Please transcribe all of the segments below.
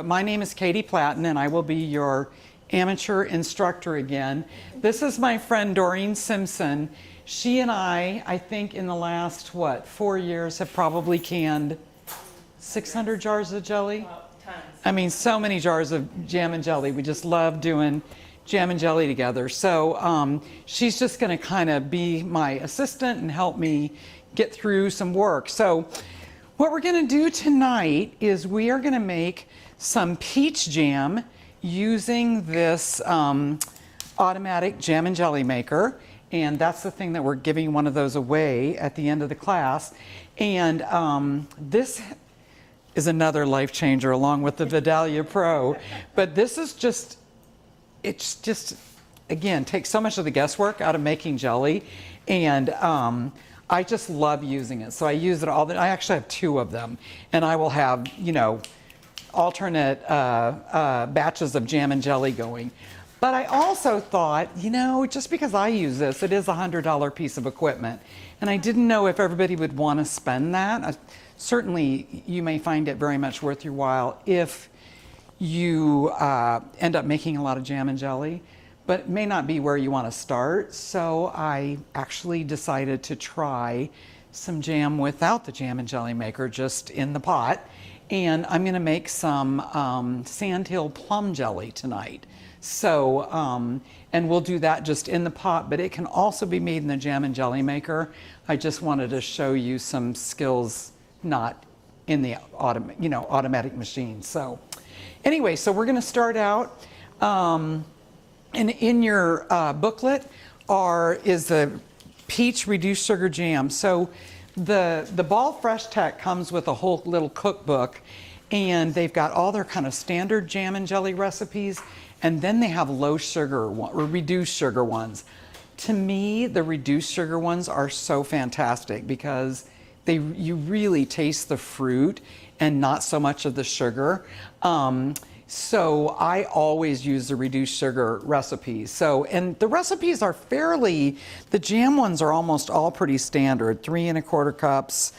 My name is Katie Platten, and I will be your amateur instructor again. This is my friend Doreen Simpson. She and I think in the last, 4 years have probably canned 600 jars of jelly. Tons. I mean, so many jars of jam and jelly. We just love doing jam and jelly together. So she's just going to kind of be my assistant and help me get through some work. So what we're going to do tonight is we are going to make some peach jam using this automatic jam and jelly maker. And that's the thing that we're giving one of those away at the end of the class. And this is another life changer along with the Vidalia Pro. But this is just, it's just, again, takes so much of the guesswork out of making jelly. And I just love using it. So I use it all the, I actually have 2 of them. And I will have, you know, alternate batches of jam and jelly going. But I also thought, you know, just because I use this, it is a $100 piece of equipment. And I didn't know if everybody would want to spend that. Certainly, you may find it very much worth your while if you end up making a lot of jam and jelly, but it may not be where you want to start. So I actually decided to try some jam without the jam and jelly maker, just in the pot. And I'm going to make some Sandhill plum jelly tonight. So, and we'll do that just in the pot, but it can also be made in the jam and jelly maker. I just wanted to show you some skills not in the automatic machine. So anyway, so we're going to start out, and in your booklet is the peach reduced sugar jam. So the Ball Fresh Tech comes with a whole little cookbook, and they've got all their kind of standard jam and jelly recipes, and then they have low sugar or reduced sugar ones. To me, the reduced sugar ones are so fantastic because you really taste the fruit and not so much of the sugar. So I always use the reduced sugar recipes. So, and the recipes are the jam ones are almost all pretty standard. 3 1/4 cups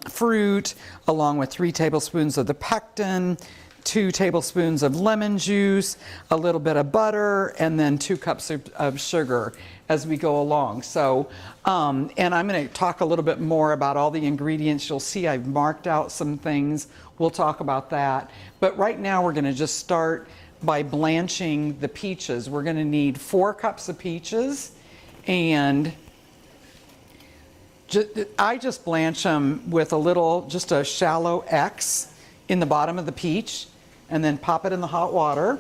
fruit, along with 3 tablespoons of the pectin, 2 tablespoons of lemon juice, a little bit of butter, and then 2 cups of sugar as we go along. So, and I'm going to talk a little bit more about all the ingredients. You'll see I've marked out some things. We'll talk about that. But right now we're going to just start by blanching the peaches. We're going to need 4 cups of peaches, and I just blanch them with just a shallow X in the bottom of the peach, and then pop it in the hot water.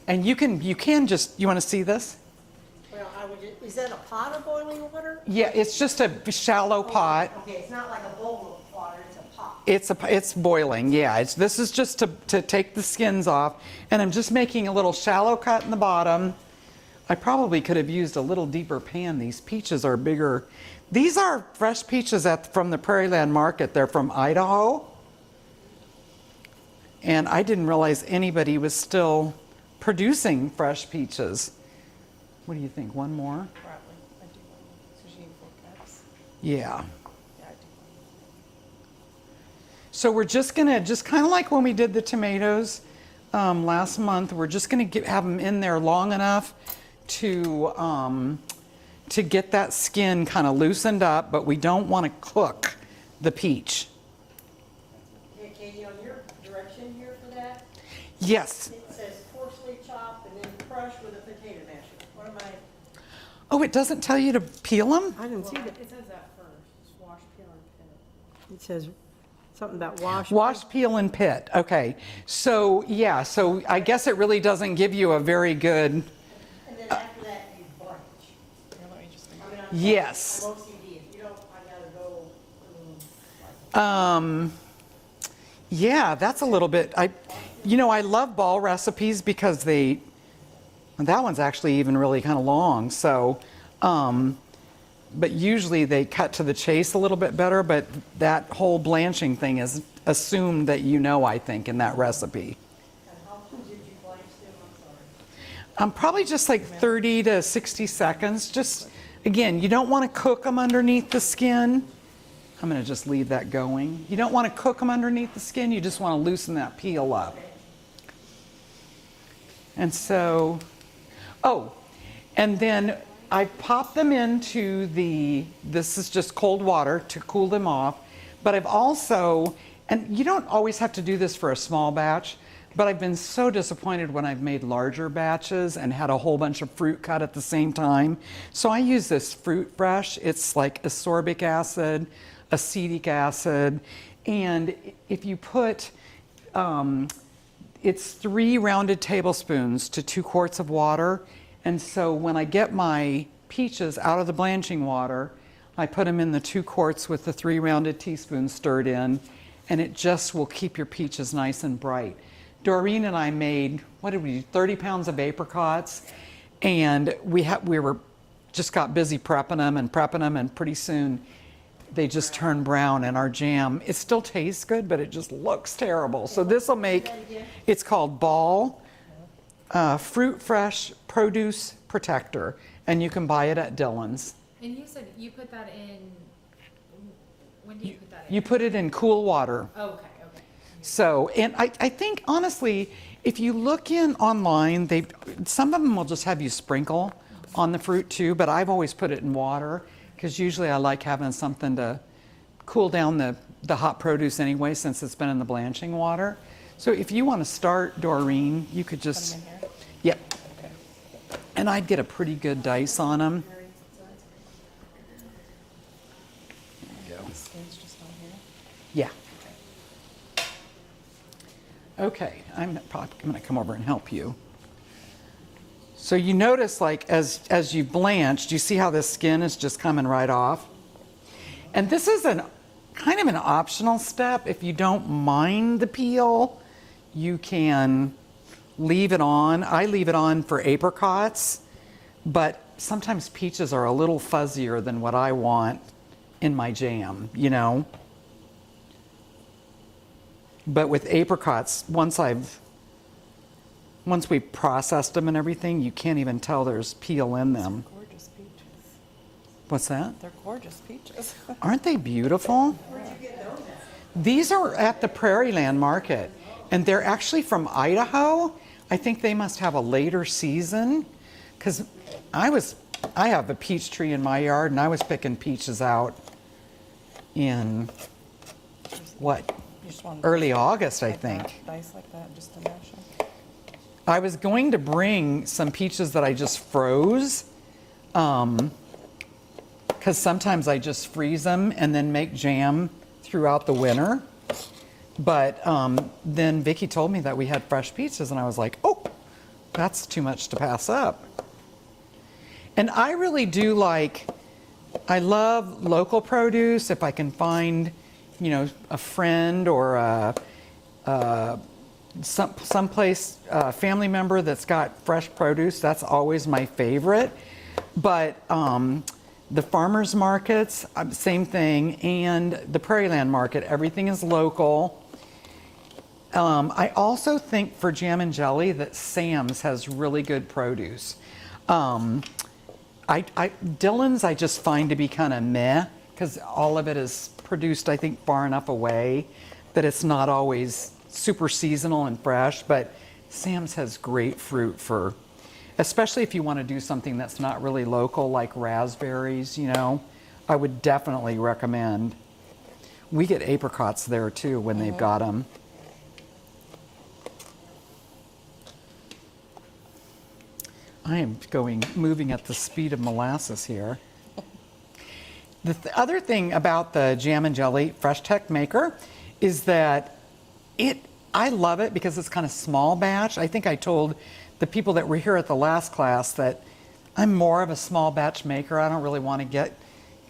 And you want to see this? Well, is that a pot of boiling water? Yeah, it's just a shallow pot. Okay, it's not like a bowl of water, it's a pot. It's boiling, yeah. This is just to take the skins off. And I'm just making a little shallow cut in the bottom. I probably could have used a little deeper pan. These peaches are bigger. These are fresh peaches from the Prairieland Market. They're from Idaho. And I didn't realize anybody was still producing fresh peaches. What do you think? One more? Probably. I do one more. So you need 4 cups? Yeah. Yeah, I do. So we're just gonna, kind of like when we did the tomatoes last month, we're just gonna have them in there long enough to get that skin kind of loosened up, but we don't want to cook the peach. Okay, Katie, on your direction here for that, Yes. it says coarsely chop and then crush with a potato masher. What am I? Oh, it doesn't tell you to peel them? I didn't see that. It says that first. It's wash, peel, and pit. It says something about wash. Wash, peel, and pit. Okay. So, yeah, so I guess it really doesn't give you a very good... And then after that, you blanch. Here, let me just think. Yes. I'm OCD. If you don't, I gotta go. Yeah, that's a little bit... I love ball recipes because that one's actually even really kind of long. So, but usually they cut to the chase a little bit better, but that whole blanching thing is assumed that I think, in that recipe. And how long did you blanch them? I'm sorry. Probably just like 30 to 60 seconds. Just, again, you don't want to cook them underneath the skin. I'm going to just leave that going. You don't want to cook them underneath the skin. You just want to loosen that peel up. And so, oh, and then I pop them into this is just cold water to cool them off. But I've also, and you don't always have to do this for a small batch, but I've been so disappointed when I've made larger batches and had a whole bunch of fruit cut at the same time. So I use this Fruit Fresh. It's like ascorbic acid, acetic acid, and if you put, it's 3 rounded tablespoons to 2 quarts of water. And so when I get my peaches out of the blanching water, I put them in the 2 quarts with the 3 rounded teaspoons stirred in, and it just will keep your peaches nice and bright. Doreen and I made, what did we do, 30 pounds of apricots, and we were just got busy prepping them, and pretty soon they just turn brown, and our jam, it still tastes good, but it just looks terrible. So this will make, it's called Ball Fruit Fresh Produce Protector, and you can buy it at Dillon's. And you said you put that in, when do you put that in? You put it in cool water. Oh, okay. So, and I think honestly, if you look in online, some of them will just have you sprinkle on the fruit too, but I've always put it in water because usually I like having something to cool down the hot produce anyway, since it's been in the blanching water. So if you want to start, Doreen, you could just, Put 'em in here? yep. And I'd get a pretty good dice on them. There you go. The skin's just on here. Yeah. Okay, I'm probably going to come over and help you. So you notice, like, as you blanched, you see how this skin is just coming right off? And this is kind of an optional step. If you don't mind the peel, you can leave it on. I leave it on for apricots, but sometimes peaches are a little fuzzier than what I want in my jam, you know? But with apricots, once we processed them and everything, you can't even tell there's peel in them. Gorgeous peaches. What's that? They're gorgeous peaches. Aren't they beautiful? Where'd you get those? These are at the Prairieland Market, and they're actually from Idaho. I think they must have a later season, because I have a peach tree in my yard, and I was picking peaches out in what? Early August, I think. Dice like that, just to mash them. I was going to bring some peaches that I just froze, because sometimes I just freeze them and then make jam throughout the winter. But then Vicki told me that we had fresh peaches, and I was like, oh, that's too much to pass up. And I really do I love local produce. If I can find, you know, a friend or someplace, family member that's got fresh produce, that's always my favorite. But the farmers markets, same thing, and the Prairieland Market, everything is local. I also think for jam and jelly that Sam's has really good produce. Dillon's I just find to be kind of meh, because all of it is produced, I think, far enough away that it's not always super seasonal and fresh. But Sam's has great fruit for, especially if you want to do something that's not really local, like raspberries, you know, I would definitely recommend. We get apricots there too when they've got them. I am moving at the speed of molasses here. The other thing about the Jam and Jelly Fresh Tech Maker is that I love it because it's kind of small batch. I think I told the people that were here at the last class that I'm more of a small batch maker. I don't really want to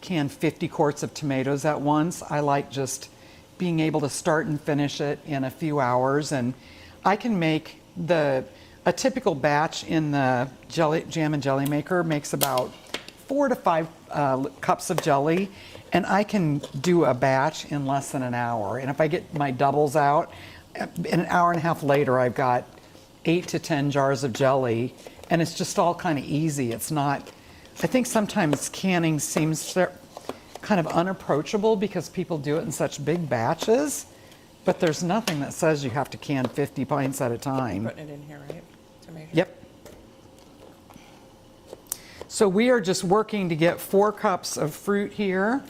can 50 quarts of tomatoes at once. I like just being able to start and finish it in a few hours, and I can make a typical batch in the Jam and Jelly Maker makes about 4 to 5 cups of jelly, and I can do a batch in less than an hour. And if I get my doubles out, in an hour and a half later, I've got 8 to 10 jars of jelly, and it's just all kind of easy. It's not, I think sometimes canning seems kind of unapproachable because people do it in such big batches, but there's nothing that says you have to can 50 pints at a time. Putting it in here, right? To measure. Yep. So we are just working to get 4 cups of fruit here.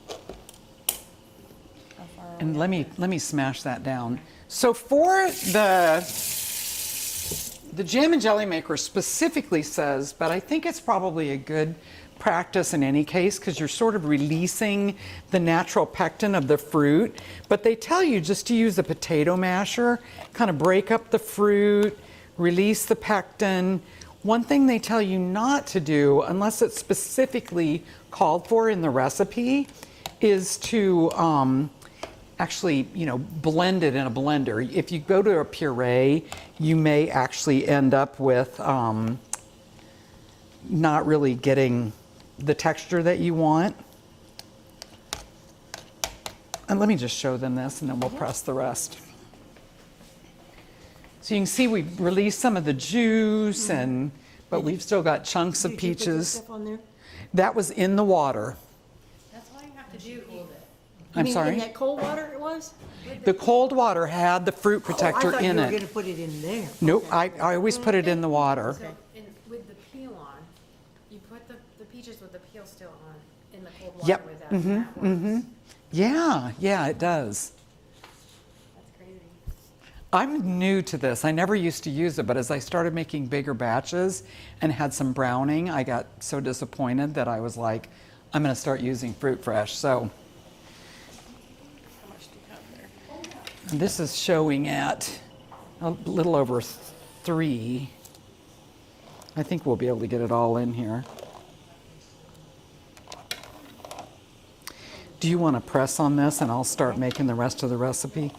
How far are And we? let me smash that down. So for the jam and jelly maker specifically says, but I think it's probably a good practice in any case because you're sort of releasing the natural pectin of the fruit. But they tell you just to use a potato masher, kind of break up the fruit, release the pectin. One thing they tell you not to do, unless it's specifically called for in the recipe, is to actually, blend it in a blender. If you go to a puree, you may actually end up with not really getting the texture that you want. And let me just show them this and then we'll press the rest. So you can see we've released some of the juice but we've still got chunks of Did you put this peaches. stuff on there? That was in the water. That's all you have to do. Hold it. You I'm mean sorry? in that cold water it was? The cold water had the fruit protector Oh, I thought in you were it. gonna put it in there. Nope, I always put it in the water. So with the peel on, you put the peaches with the peel still on in the cold water Yep. with that. And that works. Yeah, it does. That's crazy. I'm new to this. I never used to use it, but as I started making bigger batches and had some browning, I got so disappointed that I was like, I'm going to start using Fruit Fresh. So How much do you have there? this is showing at a little over 3. I think we'll be able to get it all in here. Do you want to press on this and I'll start making the rest of the recipe?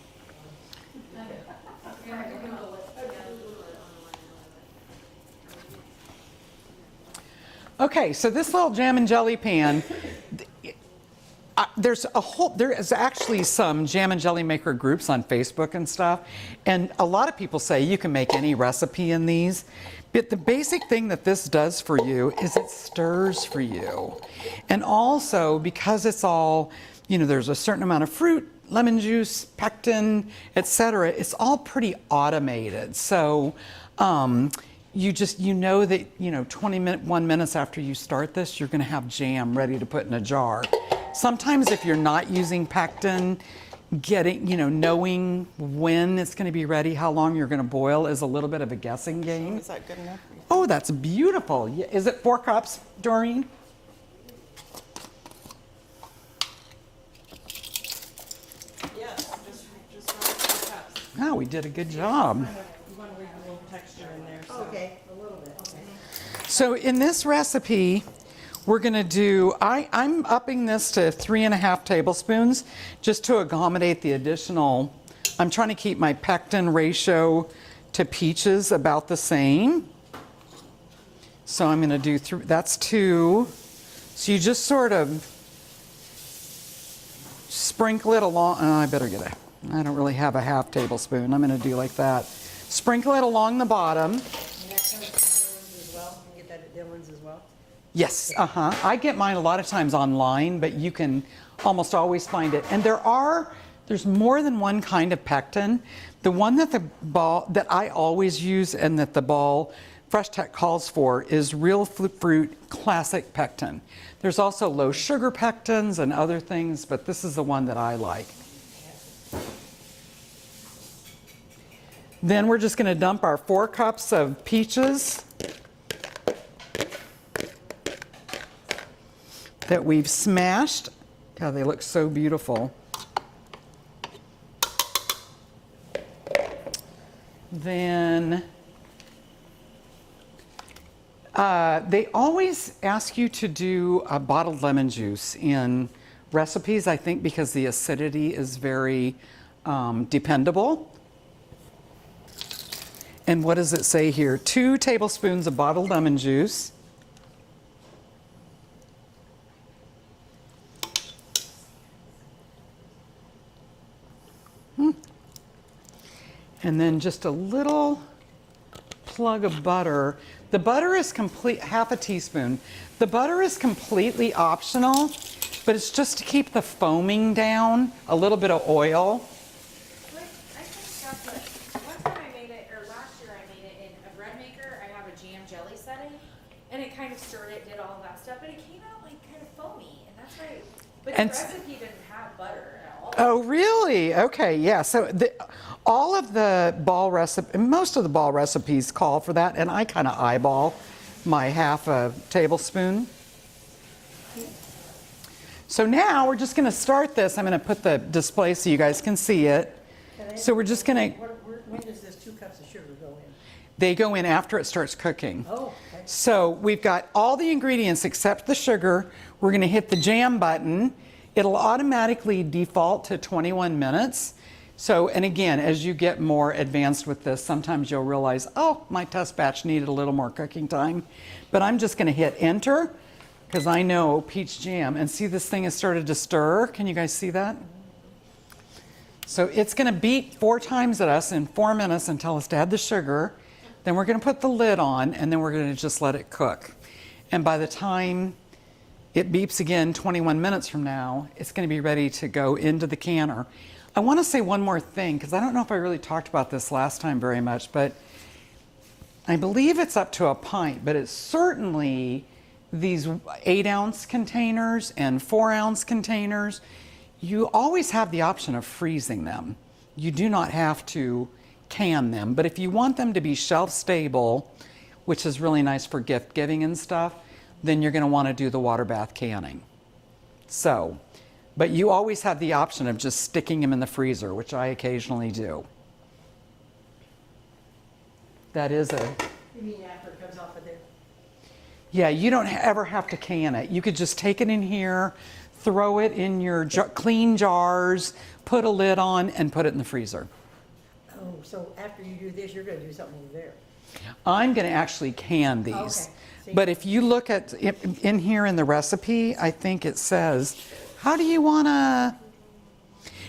Okay, so this little jam and jelly pan, there is actually some jam and jelly maker groups on Facebook and stuff, and a lot of people say you can make any recipe in these, but the basic thing that this does for you is it stirs for you. And also, because it's all, there's a certain amount of fruit, lemon juice, pectin, etc., it's all pretty automated. So, you know that 21 minutes after you start this, you're going to have jam ready to put in a jar. Sometimes if you're not using pectin, knowing when it's going to be ready, how long you're going to boil is a little bit of a guessing game. Is that good enough? Oh, that's beautiful. Is it 4 cups, Doreen? Yes, just around 4 cups. Oh, we did a good job. You want to leave a little texture in there. So. Okay, a little bit, okay. So in this recipe, we're going to do, I'm upping this to 3.5 tablespoons just to accommodate the additional, I'm trying to keep my pectin ratio to peaches about the same. So I'm going to do, that's 2. So you just sort of sprinkle it along, I better get I don't really have a 1/2 tablespoon. I'm going to do like that. Sprinkle it along the bottom. And that comes from Dylan's as well? You get that at Dylan's as well? Yes, I get mine a lot of times online, but you can almost always find it. And there's more than one kind of pectin. The one that I always use and that the ball Fresh Tech calls for is real fruit classic pectin. There's also low sugar pectins and other things, but this is the one that I like. Then we're just going to dump our 4 cups of peaches that we've smashed. God, they look so beautiful. Then they always ask you to do a bottled lemon juice in recipes, I think because the acidity is very dependable. And what does it say here? 2 tablespoons of bottled lemon juice. And then just a little plug of butter. The butter is complete, half a teaspoon. The butter is completely optional, but it's just to keep the foaming down, a little bit of oil. Like, I think that's what, one time I made it, or last year I made it in a bread maker. I have a jam jelly setting, and it kind of stirred it, did all that stuff, but it came out like kind of foamy, and that's right. But the And recipe didn't have butter at all. Oh, really? Okay, yeah. So all of the ball recipe, most of the ball recipes call for that, and I kind of eyeball my half a tablespoon. So now we're just going to start this. I'm going to put the display so you guys can see it. So we're just going to, When does this 2 cups of sugar go in? they go in after it starts cooking. Oh, okay. So we've got all the ingredients except the sugar. We're going to hit the jam button. It'll automatically default to 21 minutes. So, and again, as you get more advanced with this, sometimes you'll realize, oh, my test batch needed a little more cooking time. But I'm just going to hit enter because I know peach jam. And see, this thing has started to stir. Can you guys see that? So it's going to beat 4 times at us in 4 minutes and tell us to add the sugar. Then we're going to put the lid on, and then we're going to just let it cook. And by the time it beeps again 21 minutes from now, it's going to be ready to go into the canner. I want to say one more thing, because I don't know if I really talked about this last time very much, but I believe it's up to a pint, but it's certainly these 8-ounce containers and 4-ounce containers. You always have the option of freezing them. You do not have to can them, but if you want them to be shelf stable, which is really nice for gift giving and stuff, then you're going to want to do the water bath canning. So, but you always have the option of just sticking them in the freezer, which I occasionally do. That is a... You mean after it comes off of there? Yeah, you don't ever have to can it. You could just take it in here, throw it in your clean jars, put a lid on, and put it in the freezer. Oh, so after you do this, you're going to do something over there. I'm going to actually can these. Okay. See? But if you look at in here in the recipe, I think it says, how do you want to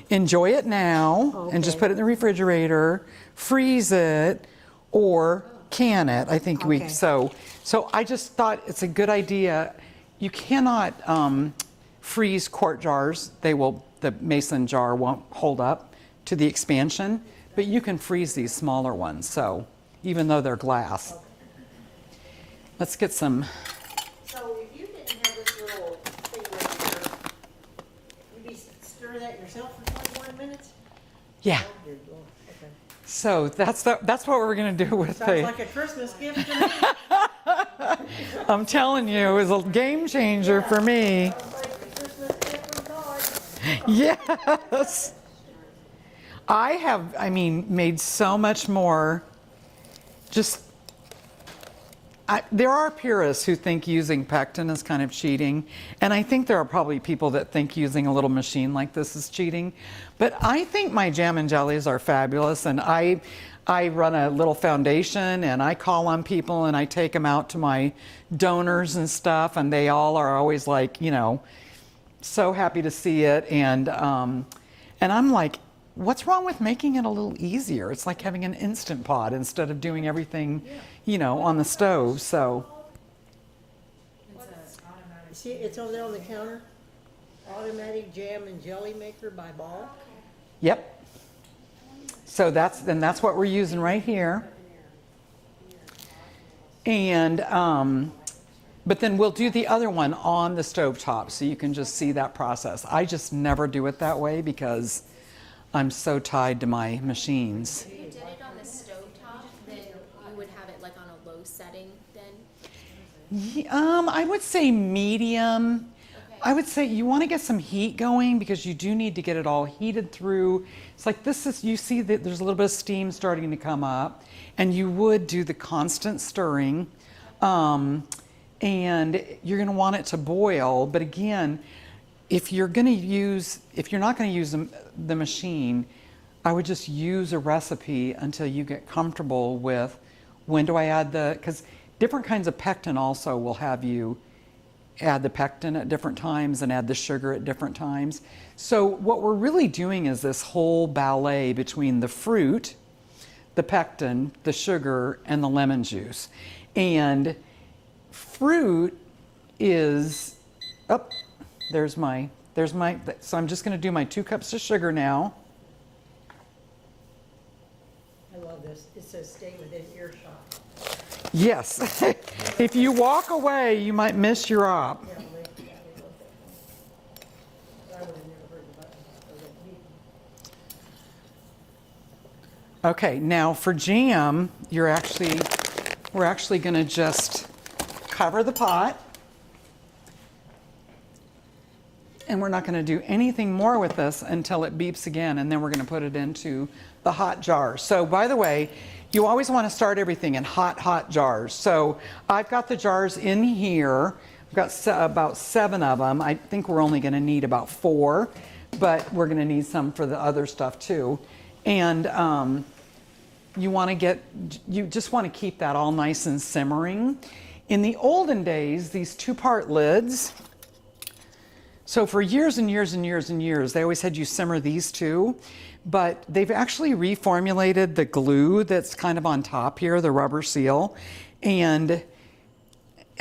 enjoy it now and just Okay. put it in the refrigerator, freeze it, or can it? I think Okay. so I just thought it's a good idea. You cannot freeze quart jars. The mason jar won't hold up to the expansion, but you can freeze these smaller ones. So even though they're glass. Let's get some. So if you didn't have this little thing right here, would you stir that yourself for 21 minutes? Yeah. Oh, dear Lord. Okay. So that's what we're going to do with Sounds the. like a Christmas gift to me. I'm telling you, it was a game changer for me. Sounds like a Christmas gift from God. Yes. I have, made so much more. There are purists who think using pectin is kind of cheating, and I think there are probably people that think using a little machine like this is cheating. But I think my jam and jellies are fabulous, and I run a little foundation, and I call on people, and I take them out to my donors and stuff, and they all are always like, so happy to see it, and I'm like, what's wrong with making it a little easier? It's like having an Instant Pot instead of doing everything, on the stove. So, See, it's over there on the counter. Automatic jam and jelly maker by Ball. yep. So that's what we're using right here. And but then we'll do the other one on the stovetop, so you can just see that process. I just never do it that way because I'm so tied to my machines. If you did it on the stovetop, then you would have it like on a low setting then? I would say medium. Okay. I would say you want to get some heat going because you do need to get it all heated through. It's like you see that there's a little bit of steam starting to come up, and you would do the constant stirring, and you're going to want it to boil. But again, if you're not going to use the machine, I would just use a recipe until you get comfortable with when do I add because different kinds of pectin also will have you add the pectin at different times and add the sugar at different times. So what we're really doing is this whole ballet between the fruit, the pectin, the sugar, and the lemon juice. And fruit is, oh, there's my, so I'm just going to do my 2 cups of sugar now. I love this. It says stay within earshot. Yes. If you walk away, you might miss your op. Yeah, they look at me. I would have never heard the button or the beep. Okay, now for jam, we're actually going to just cover the pot. And we're not going to do anything more with this until it beeps again, and then we're going to put it into the hot jar. So by the way, you always want to start everything in hot jars. So I've got the jars in here. I've got about 7 of them. I think we're only going to need about 4, but we're going to need some for the other stuff too. And you just want to keep that all nice and simmering. In the olden days, these 2-part lids, so for years and years and years and years, they always had you simmer these 2, but they've actually reformulated the glue that's kind of on top here, the rubber seal. And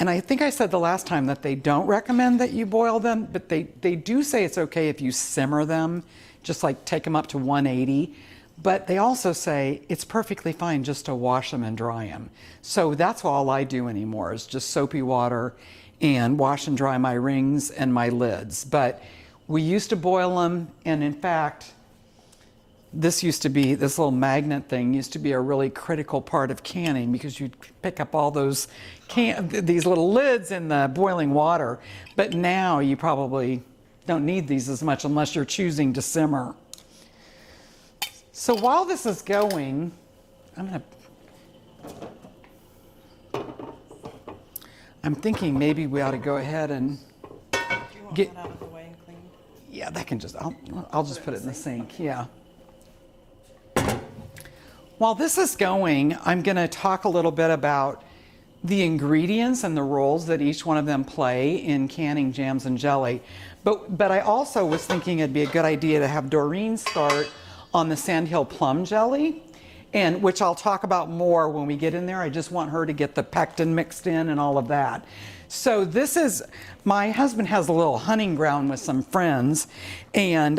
I think I said the last time that they don't recommend that you boil them, but they do say it's okay if you simmer them, just like take them up to 180. But they also say it's perfectly fine just to wash them and dry them. So that's all I do anymore is just soapy water and wash and dry my rings and my lids. But we used to boil them, and in fact, this little magnet thing used to be a really critical part of canning because you'd pick up all those these little lids in the boiling water. But now you probably don't need these as much unless you're choosing to simmer. So while this is going, I'm thinking maybe we ought to go ahead and Do you want get, that out of the way and clean? yeah, that can just, I'll just put it in the sink, yeah. While this is going, I'm going to talk a little bit about the ingredients and the roles that each one of them play in canning jams and jelly. But I also was thinking it'd be a good idea to have Doreen start on the Sandhill plum jelly, and which I'll talk about more when we get in there. I just want her to get the pectin mixed in and all of that. So this is, my husband has a little hunting ground with some friends, and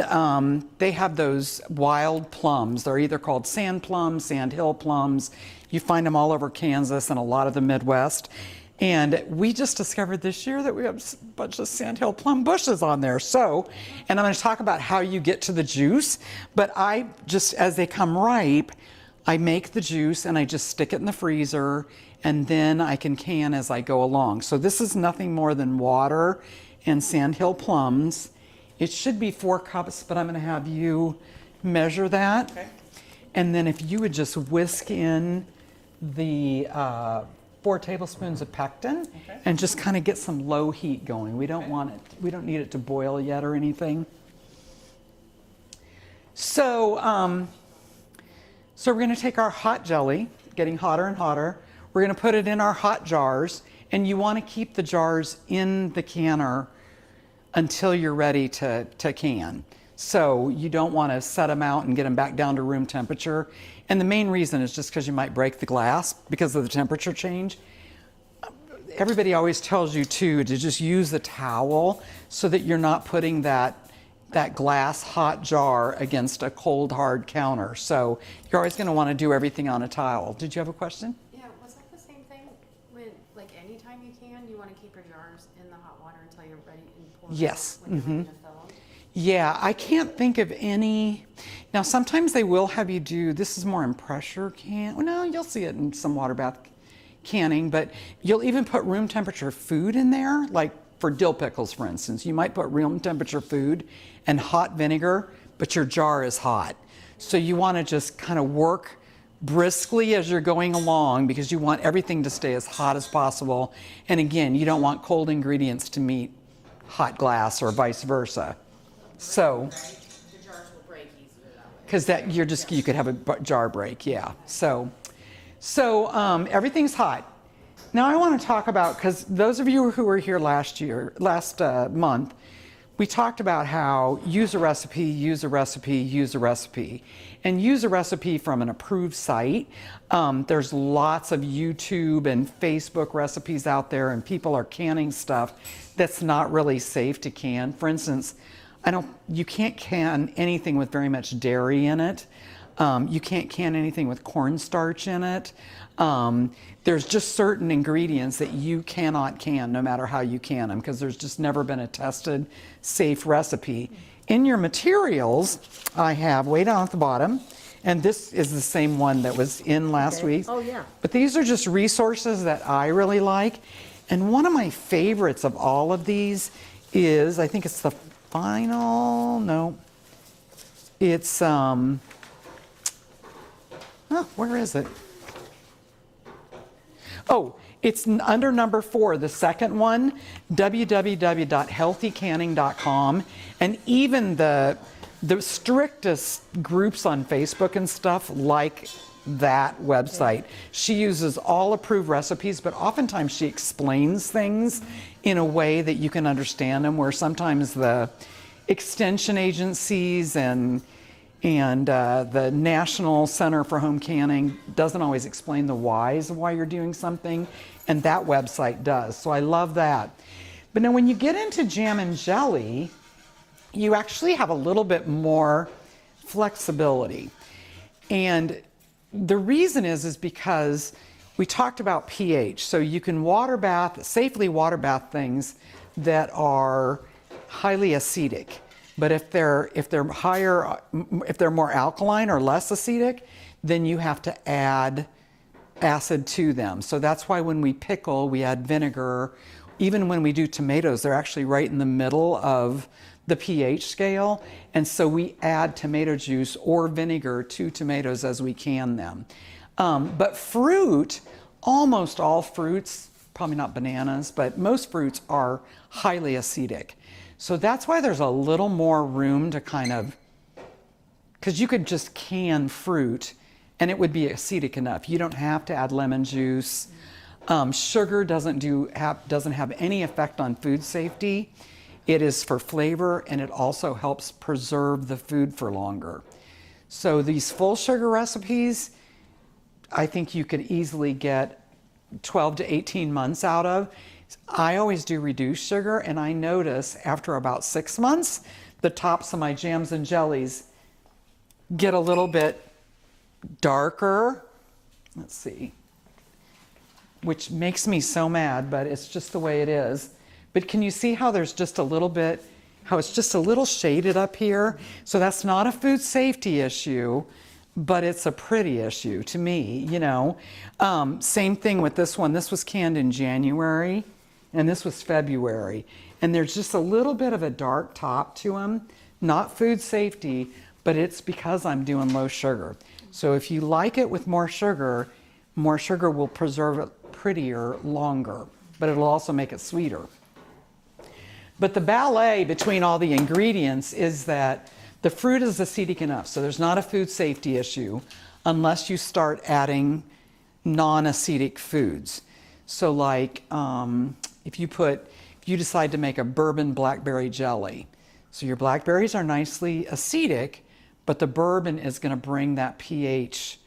they have those wild plums. They're either called sand plums, sandhill plums. You find them all over Kansas and a lot of the Midwest. And we just discovered this year that we have a bunch of sandhill plum bushes on there. So, and I'm going to talk about how you get to the juice, but I just, as they come ripe, I make the juice and I just stick it in the freezer, and then I can can as I go along. So this is nothing more than water and sandhill plums. It should be 4 cups, but I'm going to have you measure that. Okay. And then if you would just whisk in the 4 tablespoons of pectin, Okay. and just kind of get some low heat going. We don't want it, we don't need it to boil yet or anything. So, so we're going to take our hot jelly, getting hotter and hotter. We're going to put it in our hot jars, and you want to keep the jars in the canner until you're ready to can. So you don't want to set them out and get them back down to room temperature. And the main reason is just because you might break the glass because of the temperature change. Everybody always tells you too to just use the towel so that you're not putting that glass hot jar against a cold hard counter. So you're always going to want to do everything on a towel. Did you have a question? Yeah, was that the same thing when, like, anytime you can, you want to keep your jars in the hot water until you're ready and pour them Yes. out when you're ready to fill them? Yeah, I can't think of any. Now, sometimes they will have you do, this is more in pressure can. Well, no, you'll see it in some water bath canning, but you'll even put room temperature food in there, like for dill pickles, for instance. You might put room temperature food and hot vinegar, but your jar is hot. So you want to just kind of work briskly as you're going along because you want everything to stay as hot as possible. And again, you don't want cold ingredients to meet hot glass or vice versa. So, The jars will break easier that way. because that you could have a jar break, yeah. So everything's hot. Now I want to talk about, because those of you who were here last month, we talked about how use a recipe, use a recipe, use a recipe, and use a recipe from an approved site. There's lots of YouTube and Facebook recipes out there, and people are canning stuff that's not really safe to can. For instance, you can't can anything with very much dairy in it. You can't can anything with cornstarch in it. There's just certain ingredients that you cannot can no matter how you can them, because there's just never been a tested safe recipe. In your materials, I have way down at the bottom, and this is the same one that was in last week. Oh, yeah. But these are just resources that I really like. And one of my favorites of all of these is, I think it's the final, no, it's, where is it? Oh, it's under number 4, the second one, www.healthycanning.com. And even the strictest groups on Facebook and stuff like that website. She uses all approved recipes, but oftentimes she explains things in a way that you can understand them, where sometimes the extension agencies and the National Center for Home Canning doesn't always explain the whys of why you're doing something, and that website does. So I love that. But now when you get into jam and jelly, you actually have a little bit more flexibility. And the reason is because we talked about pH. So you can safely water bath things that are highly acidic. But if they're more alkaline or less acidic, then you have to add acid to them. So that's why when we pickle, we add vinegar. Even when we do tomatoes, they're actually right in the middle of the pH scale. And so we add tomato juice or vinegar to tomatoes as we can them. But fruit, almost all fruits, probably not bananas, but most fruits are highly acidic. So that's why there's a little more room to because you could just can fruit and it would be acidic enough. You don't have to add lemon juice. Sugar doesn't have any effect on food safety. It is for flavor, and it also helps preserve the food for longer. So these full sugar recipes, I think you could easily get 12 to 18 months out of. I always do reduced sugar, and I notice after about 6 months, the tops of my jams and jellies get a little bit darker. Let's see. Which makes me so mad, but it's just the way it is. But can you see how there's just a little bit, how it's just a little shaded up here? So that's not a food safety issue, but it's a pretty issue to me, Same thing with this one. This was canned in January, and this was February. And there's just a little bit of a dark top to them. Not food safety, but it's because I'm doing low sugar. So if you like it with more sugar will preserve it prettier longer, but it'll also make it sweeter. But the ballet between all the ingredients is that the fruit is acidic enough, so there's not a food safety issue unless you start adding non-acidic foods. So like if you decide to make a bourbon blackberry jelly, so your blackberries are nicely acidic, but the bourbon is going to bring that pH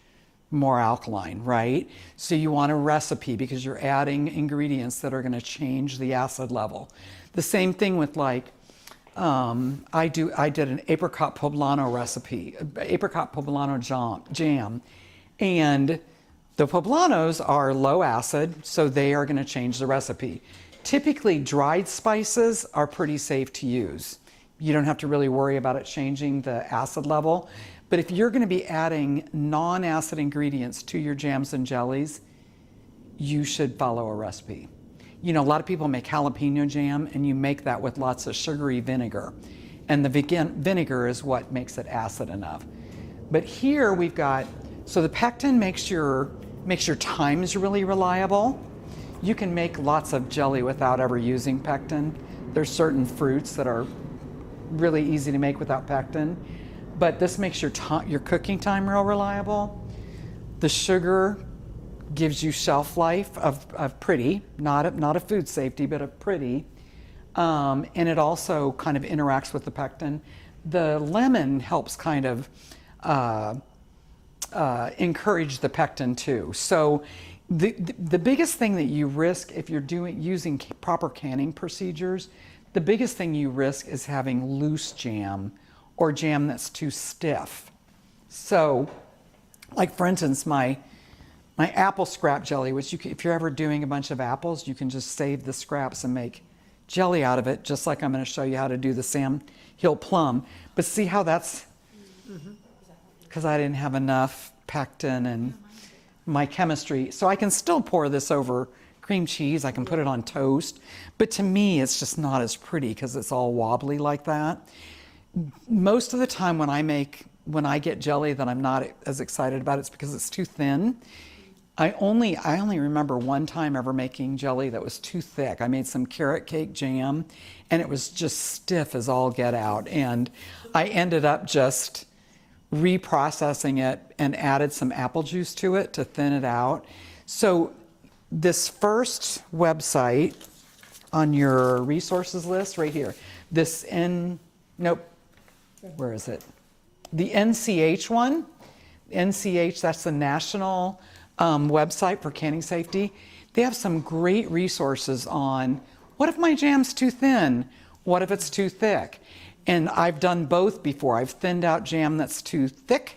more alkaline, right? So you want a recipe because you're adding ingredients that are going to change the acid level. The same thing with I did an apricot poblano recipe, apricot poblano jam, and the poblanos are low acid, so they are going to change the recipe. Typically, dried spices are pretty safe to use. You don't have to really worry about it changing the acid level. But if you're going to be adding non-acid ingredients to your jams and jellies, you should follow a recipe. A lot of people make jalapeno jam, and you make that with lots of sugary vinegar. And the vinegar is what makes it acid enough. But here we've got, so the pectin makes your times really reliable. You can make lots of jelly without ever using pectin. There's certain fruits that are really easy to make without pectin. But this makes your cooking time real reliable. The sugar gives you shelf life of pretty, not a food safety, but a pretty. and it also kind of interacts with the pectin. The lemon helps kind of encourage the pectin too. So the biggest thing that you risk if you're using proper canning procedures, the biggest thing you risk is having loose jam or jam that's too stiff. So, like for instance, my apple scrap jelly, which if you're ever doing a bunch of apples, you can just save the scraps and make jelly out of it, just like I'm going to show you how to do the Sam Hill plum. But see how that's, because I didn't have enough pectin and my chemistry. So I can still pour this over cream cheese. I can put it on toast. But to me, it's just not as pretty because it's all wobbly like that. Most of the time when I get jelly that I'm not as excited about, it's because it's too thin. I only remember one time ever making jelly that was too thick. I made some carrot cake jam and it was just stiff as all get out. And I ended up just reprocessing it and added some apple juice to it to thin it out. So this first website on your resources list right here, where is it? The NCH one, NCH, that's the national website for canning safety. They have some great resources on what if my jam's too thin? What if it's too thick? And I've done both before. I've thinned out jam that's too thick,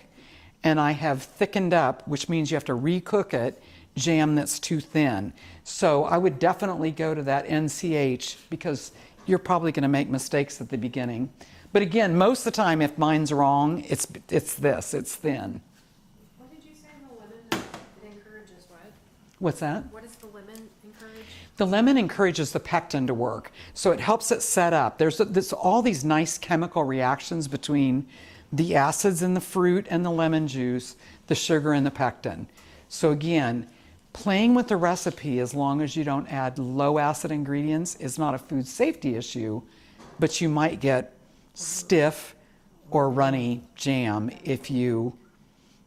and I have thickened up, which means you have to recook it, jam that's too thin. So I would definitely go to that NCH because you're probably going to make mistakes at the beginning. But again, most of the time, if mine's wrong, it's thin. What did you say the lemon, it encourages what? What's that? What does the lemon encourage? The lemon encourages the pectin to work, so it helps it set up. There's all these nice chemical reactions between the acids in the fruit and the lemon juice, the sugar and the pectin. So again, playing with the recipe as long as you don't add low acid ingredients is not a food safety issue, but you might get stiff or runny jam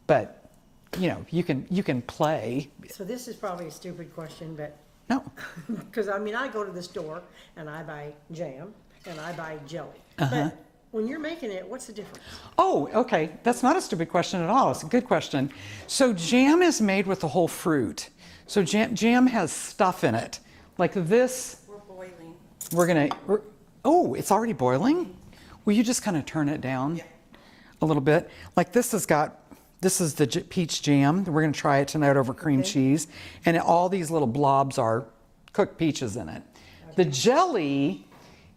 but you can play. So this is probably a stupid question, but, No. because I mean, I go to the store and I buy jam and I buy jelly. Uh-huh. But when you're making it, what's the difference? Oh, okay. That's not a stupid question at all. It's a good question. So jam is made with the whole fruit. So jam has stuff in it. Like this. We're boiling. Oh, it's already boiling? Will you just kind of turn it down a little bit? Like this is the peach jam. We're going to try it tonight over cream cheese. And all these little blobs are cooked peaches in it. The jelly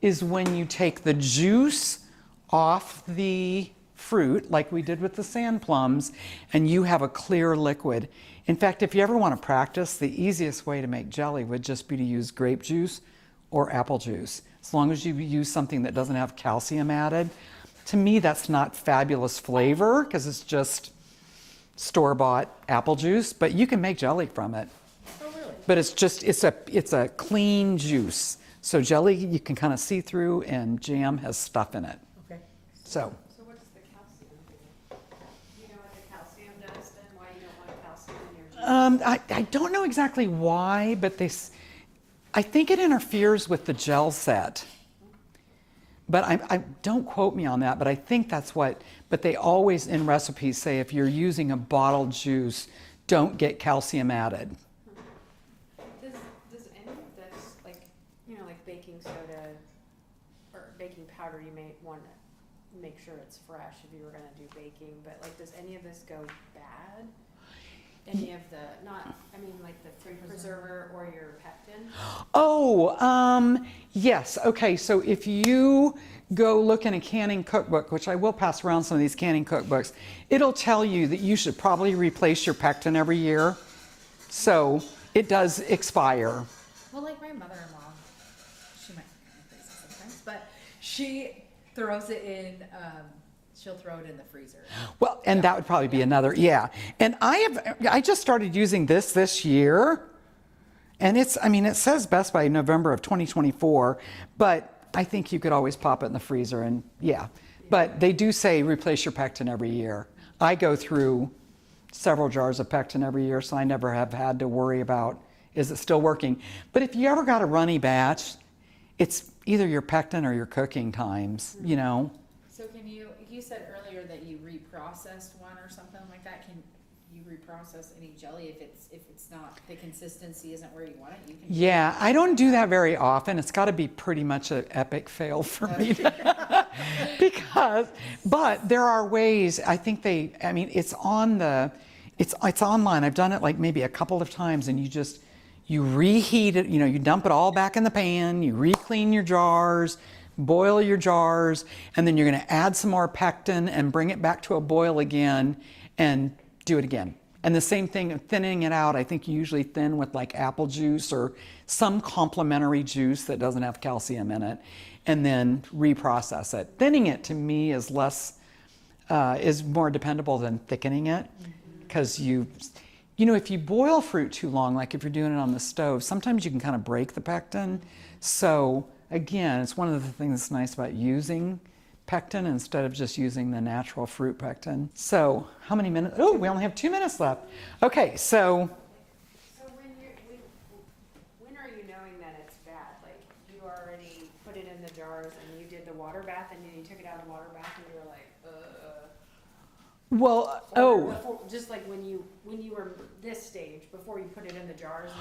is when you take the juice off the fruit, like we did with the sand plums, and you have a clear liquid. In fact, if you ever want to practice, the easiest way to make jelly would just be to use grape juice or apple juice. As long as you use something that doesn't have calcium added. To me, that's not fabulous flavor because it's just store-bought apple juice, but you can make jelly from it. Oh, really? But it's a clean juice. So jelly you can kind of see through, and jam has stuff in it. Okay. So So what does the calcium do? Do you know what the calcium does then? Why you don't want calcium in your juice? I don't know exactly why, but I think it interferes with the gel set. But I don't quote me on that, but I think that's what, but they always in recipes say if you're using a bottled juice, don't get calcium added. Does any of this, like baking soda or baking powder, you may want to make sure it's fresh if you were going to do baking, but like does any of this go bad? Any of the, like the fruit preserver or your pectin? Oh, yes. Okay, so if you go look in a canning cookbook, which I will pass around some of these canning cookbooks, it'll tell you that you should probably replace your pectin every year. So it does expire. Well, like my mother-in-law, she might replace it sometimes, but she throws it in, she'll throw it in the freezer. Well, and that would probably be another, yeah. And I just started using this year, and it says best by November of 2024, but I think you could always pop it in the freezer and yeah. But they do say replace your pectin every year. I go through several jars of pectin every year, so I never have had to worry about, is it still working? But if you ever got a runny batch, it's either your pectin or your cooking times, you know. So you said earlier that you reprocessed one or something like that. Can you reprocess any jelly if it's not, the consistency isn't where you want it? You can. Yeah, I don't do that very often. It's got to be pretty much an epic fail for me. But there are ways, I think it's online. I've done it like maybe a couple of times, and you reheat it, you dump it all back in the pan, you re-clean your jars, boil your jars, and then you're going to add some more pectin and bring it back to a boil again and do it again. And the same thing, thinning it out, I think you usually thin with like apple juice or some complementary juice that doesn't have calcium in it, and then reprocess it. Thinning it to me is is more dependable than thickening it, because if you boil fruit too long, like if you're doing it on the stove, sometimes you can kind of break the pectin. So again, it's one of the things that's nice about using pectin instead of just using the natural fruit pectin. So how many minutes? Oh, we only have 2 minutes left. Okay, so. So when are you knowing that it's bad? Like, you already put it in the jars and you did the water bath and then you took it out of the water bath and you were like, Well, Or before, just like when you were this stage, before you put it in the jars.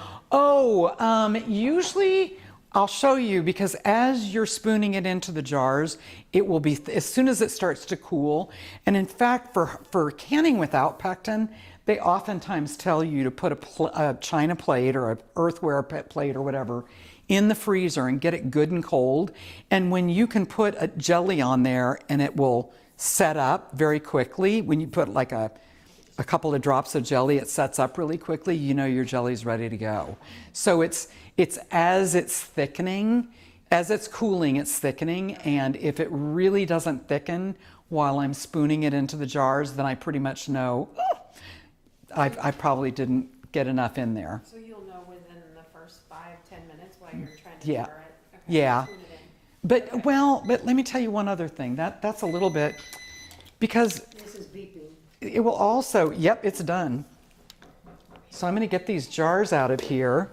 Usually I'll show you, because as you're spooning it into the jars, it will be, as soon as it starts to cool. And in fact, for canning without pectin, they oftentimes tell you to put a china plate or a earthenware plate or whatever in the freezer and get it good and cold. And when you can put a jelly on there and it will set up very quickly, when you put like a couple of drops of jelly, it sets up really quickly, your jelly's ready to go. So it's as it's thickening, as it's cooling, it's thickening, and if it really doesn't thicken while I'm spooning it into the jars, then I pretty much know, I probably didn't get enough in there. So you'll know within the first 5-10 minutes while you're trying to Yeah. stir it? Okay. Yeah. Spoon it in. But let me tell you one other thing. That's a little bit, because This is beeping. it will also, yep, it's done. So I'm going to get these jars out of here.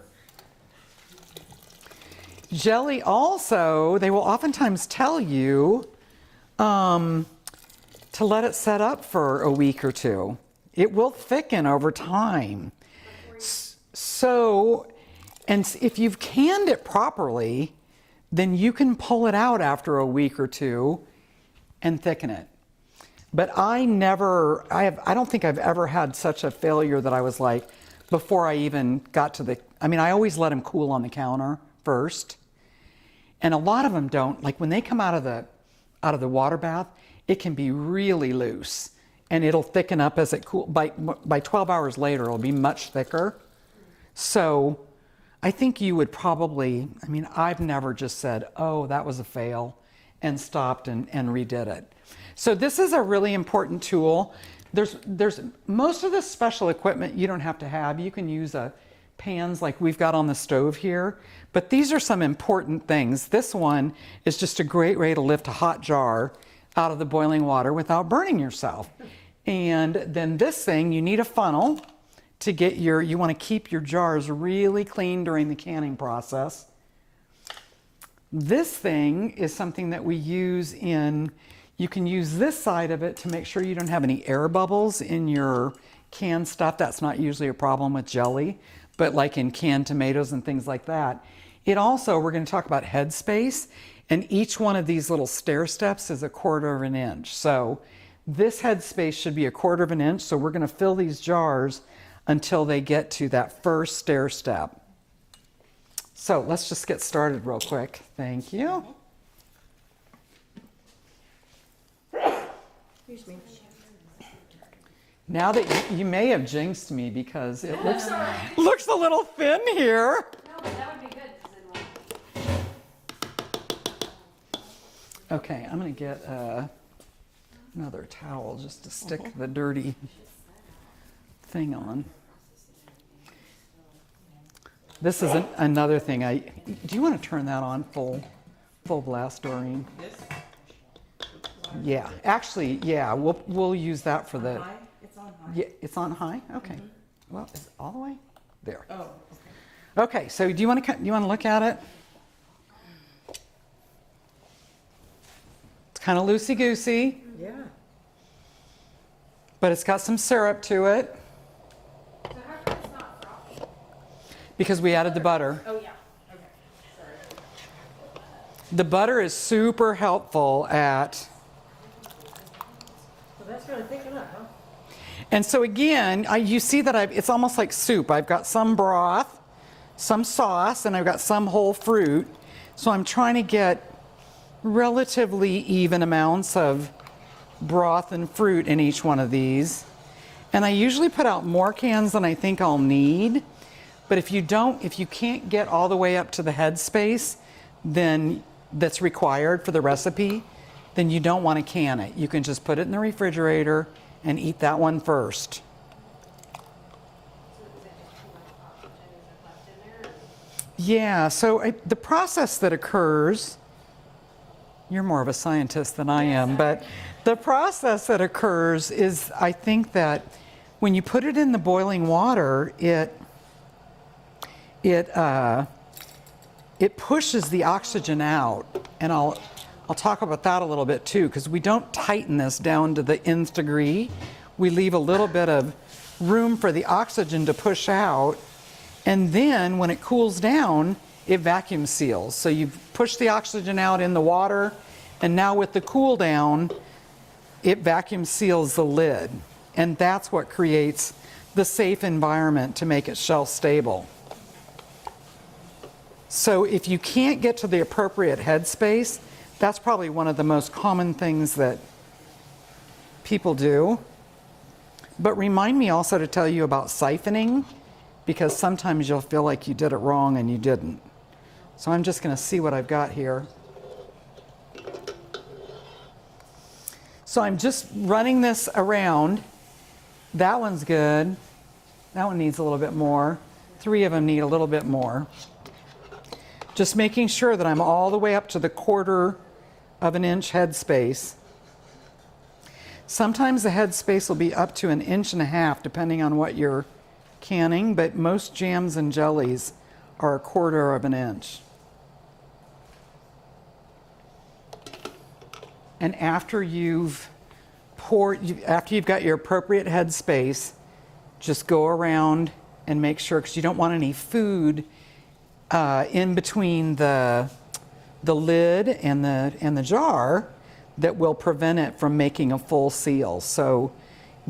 Jelly also, they will oftentimes tell you to let it set up for a week or two. It will thicken over time. So, and if you've canned it properly, then you can pull it out after a week or two and thicken it. But I don't think I've ever had such a failure that I was like, before I even got to I always let them cool on the counter first. And a lot of them don't, like when they come out of the water bath, it can be really loose and it'll thicken up as it cools. By 12 hours later, it'll be much thicker. So I think you would probably, I've never just said, oh, that was a fail, and stopped and redid it. So this is a really important tool. There's most of the special equipment you don't have to have. You can use pans like we've got on the stove here, but these are some important things. This one is just a great way to lift a hot jar out of the boiling water without burning yourself. And then this thing, you need a funnel to get you want to keep your jars really clean during the canning process. This thing is something that we use you can use this side of it to make sure you don't have any air bubbles in your canned stuff. That's not usually a problem with jelly, but like in canned tomatoes and things like that. It also, we're going to talk about head space, and each one of these little stair steps is 1/4 of an inch. So this head space should be 1/4 of an inch. So we're going to fill these jars until they get to that first stair step. So let's just get started real quick. Thank you. Excuse me. Now that you may have jinxed me because it looks a little thin here. No, but that would be good, 'cause then Okay, I'm going to get another towel just to stick the dirty thing on. This is another thing. Do you want to turn that on full blast, Doreen? Yeah, actually, yeah, we'll use that for the. High? It's on high. Yeah, it's on high. Okay. Well, is it all the way there? Oh, okay. Okay. So do you want to look at it? kind of loosey-goosey, Yeah. but it's got some syrup to it So how come it's not frothy? because we added the butter. Oh, yeah, okay, sorry. The butter is super helpful at, So that's gonna thicken up, huh? and so again, you see that it's almost like soup. I've got some broth, some sauce, and I've got some whole fruit. So I'm trying to get relatively even amounts of broth and fruit in each one of these. And I usually put out more cans than I think I'll need. But if you can't get all the way up to the head space, then that's required for the recipe, then you don't want to can it. You can just put it in the refrigerator and eat that one first. Yeah, so the process that occurs, you're more of a scientist than I am, but the process that occurs is, I think that when you put it in the boiling water, it pushes the oxygen out, and I'll talk about that a little bit too, because we don't tighten this down to the nth degree. We leave a little bit of room for the oxygen to push out, and then when it cools down, it vacuum seals. So you've pushed the oxygen out in the water, and now with the cool down, it vacuum seals the lid. And that's what creates the safe environment to make it shelf stable. So if you can't get to the appropriate headspace, that's probably one of the most common things that people do. But remind me also to tell you about siphoning, because sometimes you'll feel like you did it wrong and you didn't. So I'm just going to see what I've got here. So I'm just running this around. That one's good. That one needs a little bit more. 3 of them need a little bit more. Just making sure that I'm all the way up to the 1/4 of an inch headspace. Sometimes the headspace will be up to 1.5 inches depending on what you're canning, but most jams and jellies are 1/4 of an inch. And after you've got your appropriate headspace, just go around and make sure, because you don't want any food in between the lid and the jar that will prevent it from making a full seal. So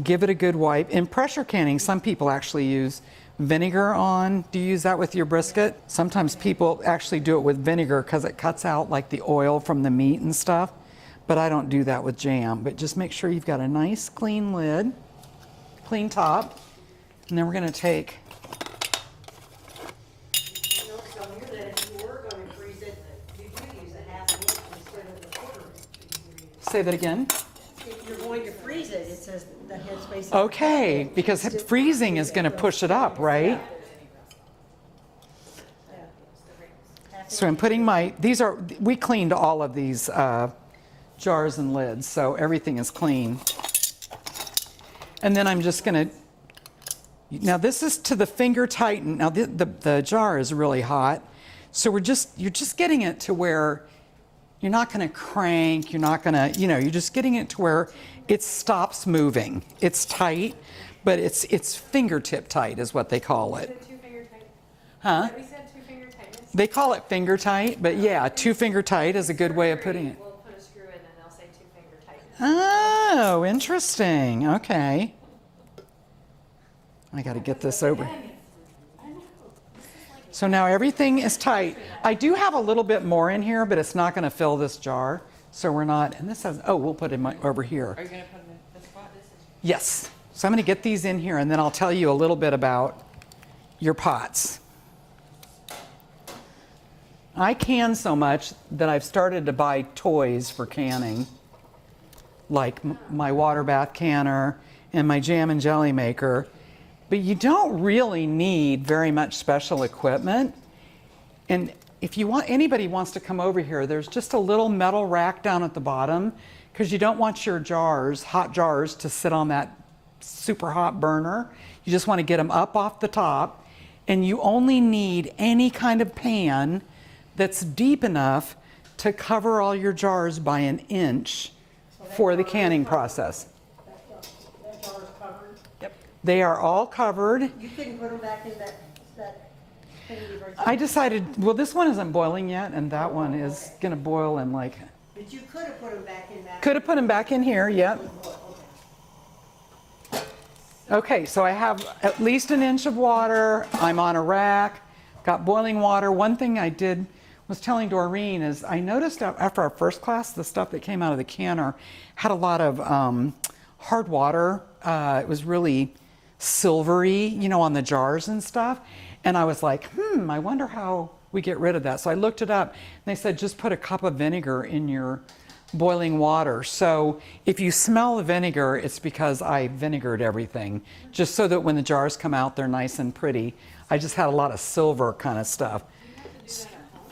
give it a good wipe. In pressure canning, some people actually use vinegar on. Do you use that with your brisket? Sometimes people actually do it with vinegar because it cuts out like the oil from the meat and stuff. But I don't do that with jam. But just make sure you've got a nice clean lid, clean top. And then we're going to take... You know, so here that if you were gonna freeze it, you do use a 1/2 inch instead of a 1/4 inch. Say that again. If you're going to freeze it, it says the headspace. Okay, because freezing is going to push it up, right? So I'm putting we cleaned all of these jars and lids, so everything is clean. And then I'm just going to, now this is to the finger tighten. Now the jar is really hot, so you're just getting it to where you're not going to crank, you're not going to, you're just getting it to where it stops moving. It's tight, but it's fingertip tight is what they call it. 2-finger tight. Huh? We said 2-finger tightness. They call it finger tight, but yeah, 2-finger tight is a good way of putting it. We'll put a screw in and they'll say 2-finger tightness. Oh, interesting. Okay. I got to get this over. So now everything is tight. I do have a little bit more in here, but it's not going to fill this jar. So we're not, and this has, we'll put it over here. Are you going to put them in this spot? Yes. So I'm going to get these in here, and then I'll tell you a little bit about your pots. I can so much that I've started to buy toys for canning, like my water bath canner and my jam and jelly maker. But you don't really need very much special equipment. And if anybody wants to come over here, there's just a little metal rack down at the bottom, because you don't want your hot jars, to sit on that super hot burner. You just want to get them up off the top. And you only need any kind of pan that's deep enough to cover all your jars by an inch for the canning process. That jar is covered. They are all covered. You couldn't put them back in that thing you were. I decided, well, this one isn't boiling yet, and that one is going to boil in like, But you could have put them back in that. could have put them back in here, yep. Okay, so I have at least an inch of water. I'm on a rack, got boiling water. One thing I was telling Doreen is I noticed after our first class, the stuff that came out of the canner had a lot of hard water. It was really silvery, you know, on the jars and stuff. And I was like, I wonder how we get rid of that. So I looked it up, and they said just put a cup of vinegar in your boiling water. So if you smell the vinegar, it's because I vinegared everything, just so that when the jars come out, they're nice and pretty. I just had a lot of silver kind of stuff. Do you have to do that at home?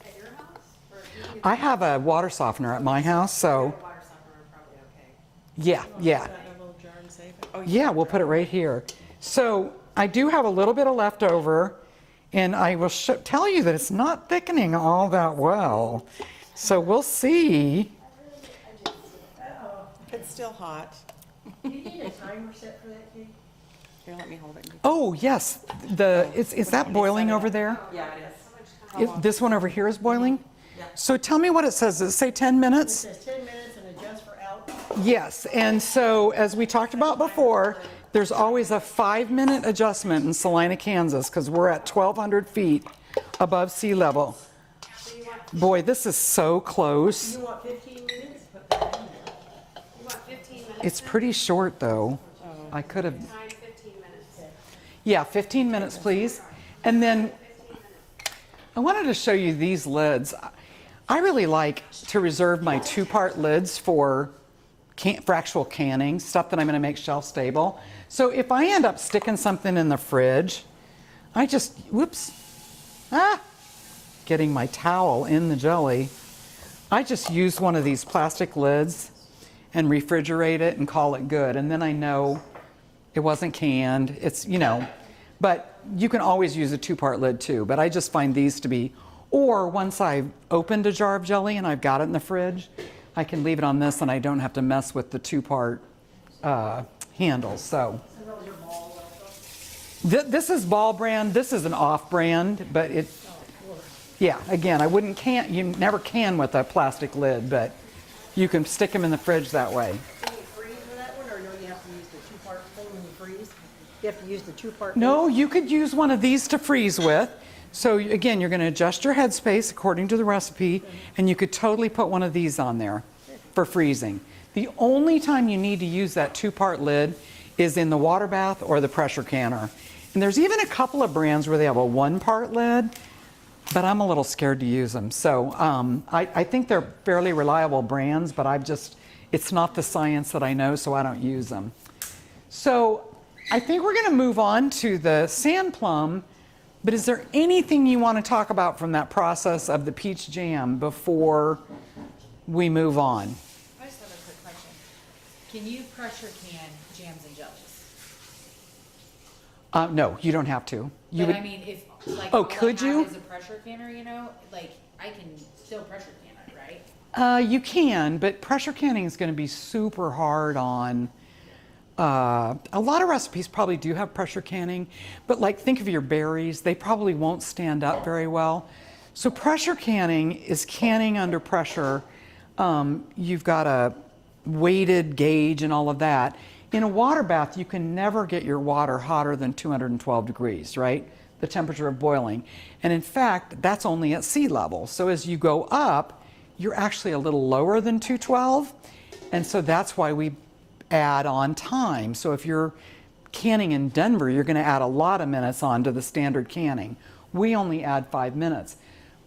At your house? Or do you I have a water softener at my house, so a water softener probably okay. yeah. Yeah, we'll put it right here. So I do have a little bit of leftover, and I will tell you that it's not thickening all that well. So we'll see. It's still hot. Do you need a timer set for that, Kate? Here, let me hold it. Oh, yes, is that boiling over there? Yeah, it is. This one over here is boiling? Yeah. So tell me what it says. Does it say 10 It minutes? says 10 minutes and adjust for out. Yes, and so as we talked about before, there's always a 5-minute adjustment in Salina, Kansas, because we're at 1,200 feet above sea level. Boy, this is so close. You want 15 minutes? Put that in there. You want 15 minutes? It's pretty short, though. I could have, Time 15 minutes. yeah, 15 minutes, please. And then I wanted to show you these lids. I really like to reserve my 2-part lids for actual canning, stuff that I'm going to make shelf stable. So if I end up sticking something in the fridge, I just, getting my towel in the jelly. I just use one of these plastic lids and refrigerate it and call it good. And then I know it wasn't canned. It's, you know, but you can always use a 2-part lid too. But I just find these to be, or once I've opened a jar of jelly and I've got it in the fridge, I can leave it on this and I don't have to mess with the 2-part handles. So this is Ball brand. This is an off brand, but it, yeah, again, I wouldn't can, you never can with a plastic lid, but you can stick them in the fridge that way. Can you freeze with that one, or no, you have to use the 2-part thing when you freeze? You have to use the 2-part? No, you could use one of these to freeze with. So again, you're going to adjust your headspace according to the recipe, and you could totally put one of these on there for freezing. The only time you need to use that 2-part lid is in the water bath or the pressure canner. And there's even a couple of brands where they have a 1-part lid, but I'm a little scared to use them. So I think they're fairly reliable brands, but it's not the science that I know, so I don't use them. So I think we're going to move on to the sand plum, but is there anything you want to talk about from that process of the peach jam before we move on? I just have a quick question. Can you pressure can jams and jellies? No, you don't have to. You But would, I mean, if, like, Oh, all could I have you? is a pressure canner, you know, like, I can still pressure can it, right? you can, but pressure canning is going to be super hard on. A lot of recipes probably do have pressure canning, but like think of your berries, they probably won't stand up very well. So pressure canning is canning under pressure. You've got a weighted gauge and all of that. In a water bath, you can never get your water hotter than 212 degrees, right? The temperature of boiling. And in fact, that's only at sea level. So as you go up, you're actually a little lower than 212. And so that's why we add on time. So if you're canning in Denver, you're going to add a lot of minutes on to the standard canning. We only add 5 minutes.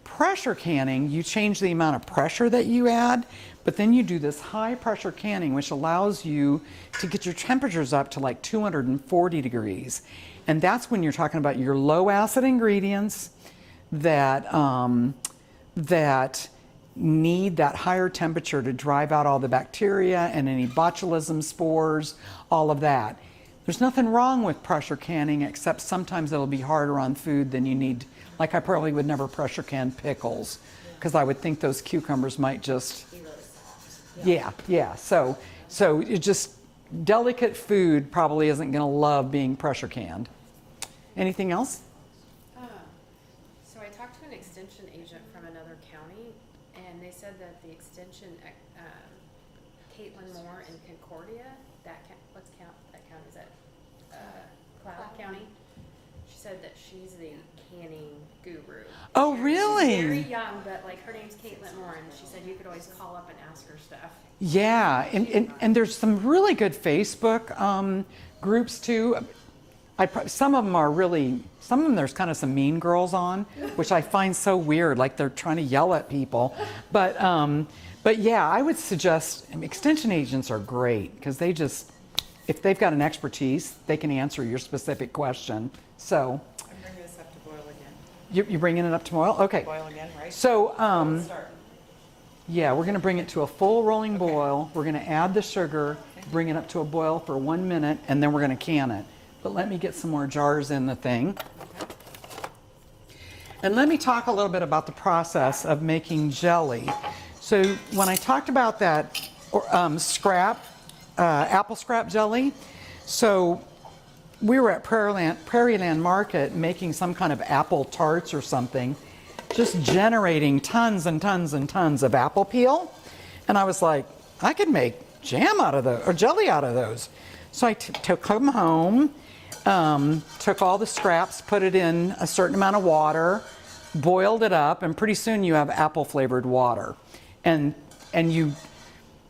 Pressure canning, you change the amount of pressure that you add, but then you do this high pressure canning, which allows you to get your temperatures up to like 240 degrees. And that's when you're talking about your low acid ingredients that, that need that higher temperature to drive out all the bacteria and any botulism spores, all of that. There's nothing wrong with pressure canning, except sometimes it'll be harder on food than you need. Like I probably would never pressure can pickles because I would think those cucumbers might just, Be really soft. yeah. So it just, delicate food probably isn't going to love being pressure canned. Anything else? So I talked to an extension agent from another county, and they said that the extension, Caitlin Moore in Concordia, that county is that? Cloud County. She said that she's the canning guru. Oh, She's really? very young, but like her name's Caitlin Moore, and she said you could always call up and ask her stuff. Yeah, and there's some really good Facebook groups too. Some of them there's kind of some mean girls on, which I find so weird, like they're trying to yell at people. But yeah, I would suggest, extension agents are great because if they've got an expertise, they can answer your specific question. So I'm bringing this up to boil again. you're bringing it up to boil? Okay. Boil again, right? So Start. yeah, we're going to bring it to a full rolling boil. We're going to add the sugar, bring it up to a boil for 1 minute, and then we're going to can it. But let me get some more jars in the thing. And let me talk a little bit about the process of making jelly. So when I talked about that apple scrap jelly, so we were at Prairieland Market making some kind of apple tarts or something, just generating tons and tons and tons of apple peel. And I was like, I could make jam out of those, or jelly out of those. So I took them home, took all the scraps, put it in a certain amount of water, boiled it up, and pretty soon you have apple flavored water. And you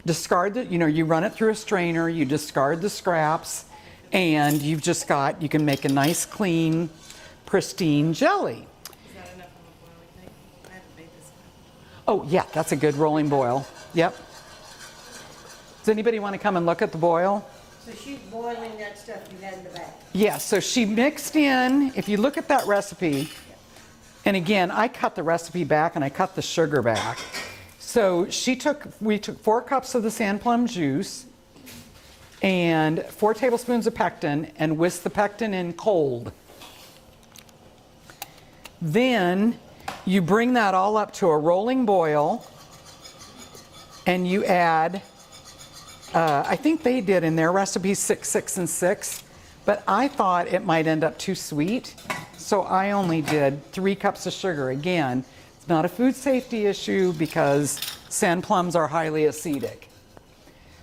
discard you run it through a strainer, you discard the scraps, and you can make a nice, clean, pristine jelly. Is that enough of a boil, I think? I haven't made this one. Oh yeah, that's a good rolling boil. Yep. Does anybody want to come and look at the boil? So she's boiling that stuff you had in the back. Yeah, so she mixed in, if you look at that recipe, and again, I cut the recipe back and I cut the sugar back. So we took 4 cups of the sand plum juice and 4 tablespoons of pectin and whisked the pectin in cold. Then you bring that all up to a rolling boil and you add, I think they did in their recipe 6, 6, and 6, but I thought it might end up too sweet. So I only did 3 cups of sugar. Again, it's not a food safety issue because sand plums are highly acidic.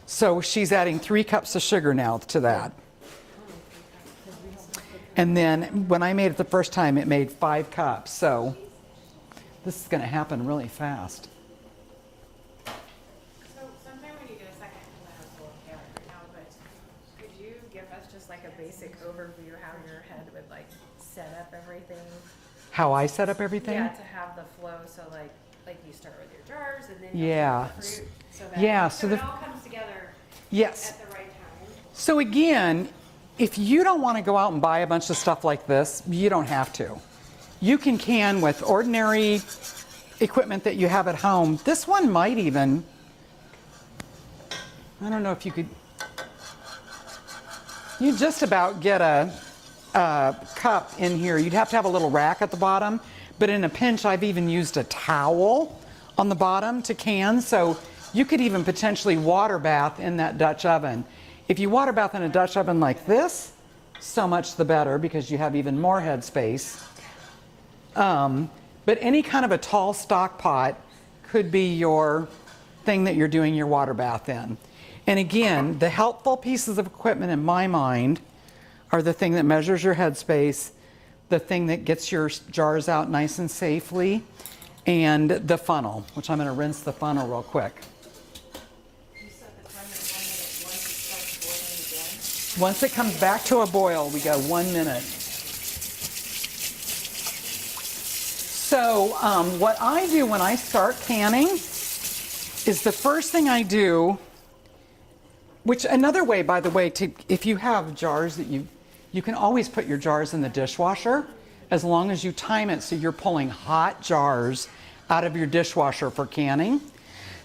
So she's adding 3 cups of sugar now to that. And then when I made it the first time, it made 5 cups. So this is going to happen really fast. So sometime when you get a second, I have a little camera right now, but could you give us just like a basic overview how your head would like set up everything? How I set up everything? Yeah, to have the flow, so like you start with your jars and then Yeah. the fruit, so Yeah, it all comes together Yes. at the right time. So again, if you don't want to go out and buy a bunch of stuff like this, you don't have to. You can can with ordinary equipment that you have at home. This one might even, I don't know if you could, you just about get a cup in here. You'd have to have a little rack at the bottom, but in a pinch I've even used a towel on the bottom to can, so you could even potentially water bath in that Dutch oven. If you water bath in a Dutch oven like this, so much the better because you have even more head space. But any kind of a tall stock pot could be your thing that you're doing your water bath in. And again, the helpful pieces of equipment in my mind are the thing that measures your headspace, the thing that gets your jars out nice and safely, and the funnel, which I'm going to rinse the funnel real quick. You set the timer 1 minute once it starts boiling again. Once it comes back to a boil, we go 1 minute. So what I do when I start canning is the first thing I do, which another way, by the way, if you have jars that you can always put your jars in the dishwasher as long as you time it so you're pulling hot jars out of your dishwasher for canning.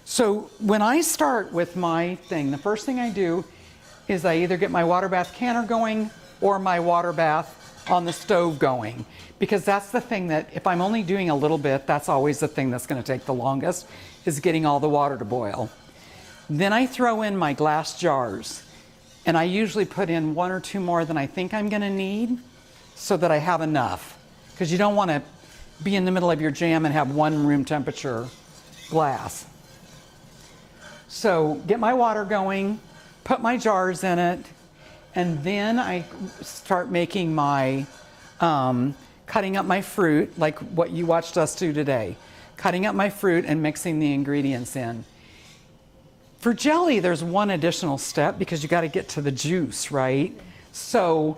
So when I start with my thing, the first thing I do is I either get my water bath canner going or my water bath on the stove going, because that's the thing that if I'm only doing a little bit, that's always the thing that's going to take the longest, is getting all the water to boil. Then I throw in my glass jars, and I usually put in 1 or 2 more than I think I'm going to need so that I have enough, because you don't want to be in the middle of your jam and have 1 room temperature glass. So get my water going, put my jars in it, and then I start making my, cutting up my fruit, like what you watched us do today. Cutting up my fruit and mixing the ingredients in. For jelly, there's one additional step because you got to get to the juice, right? So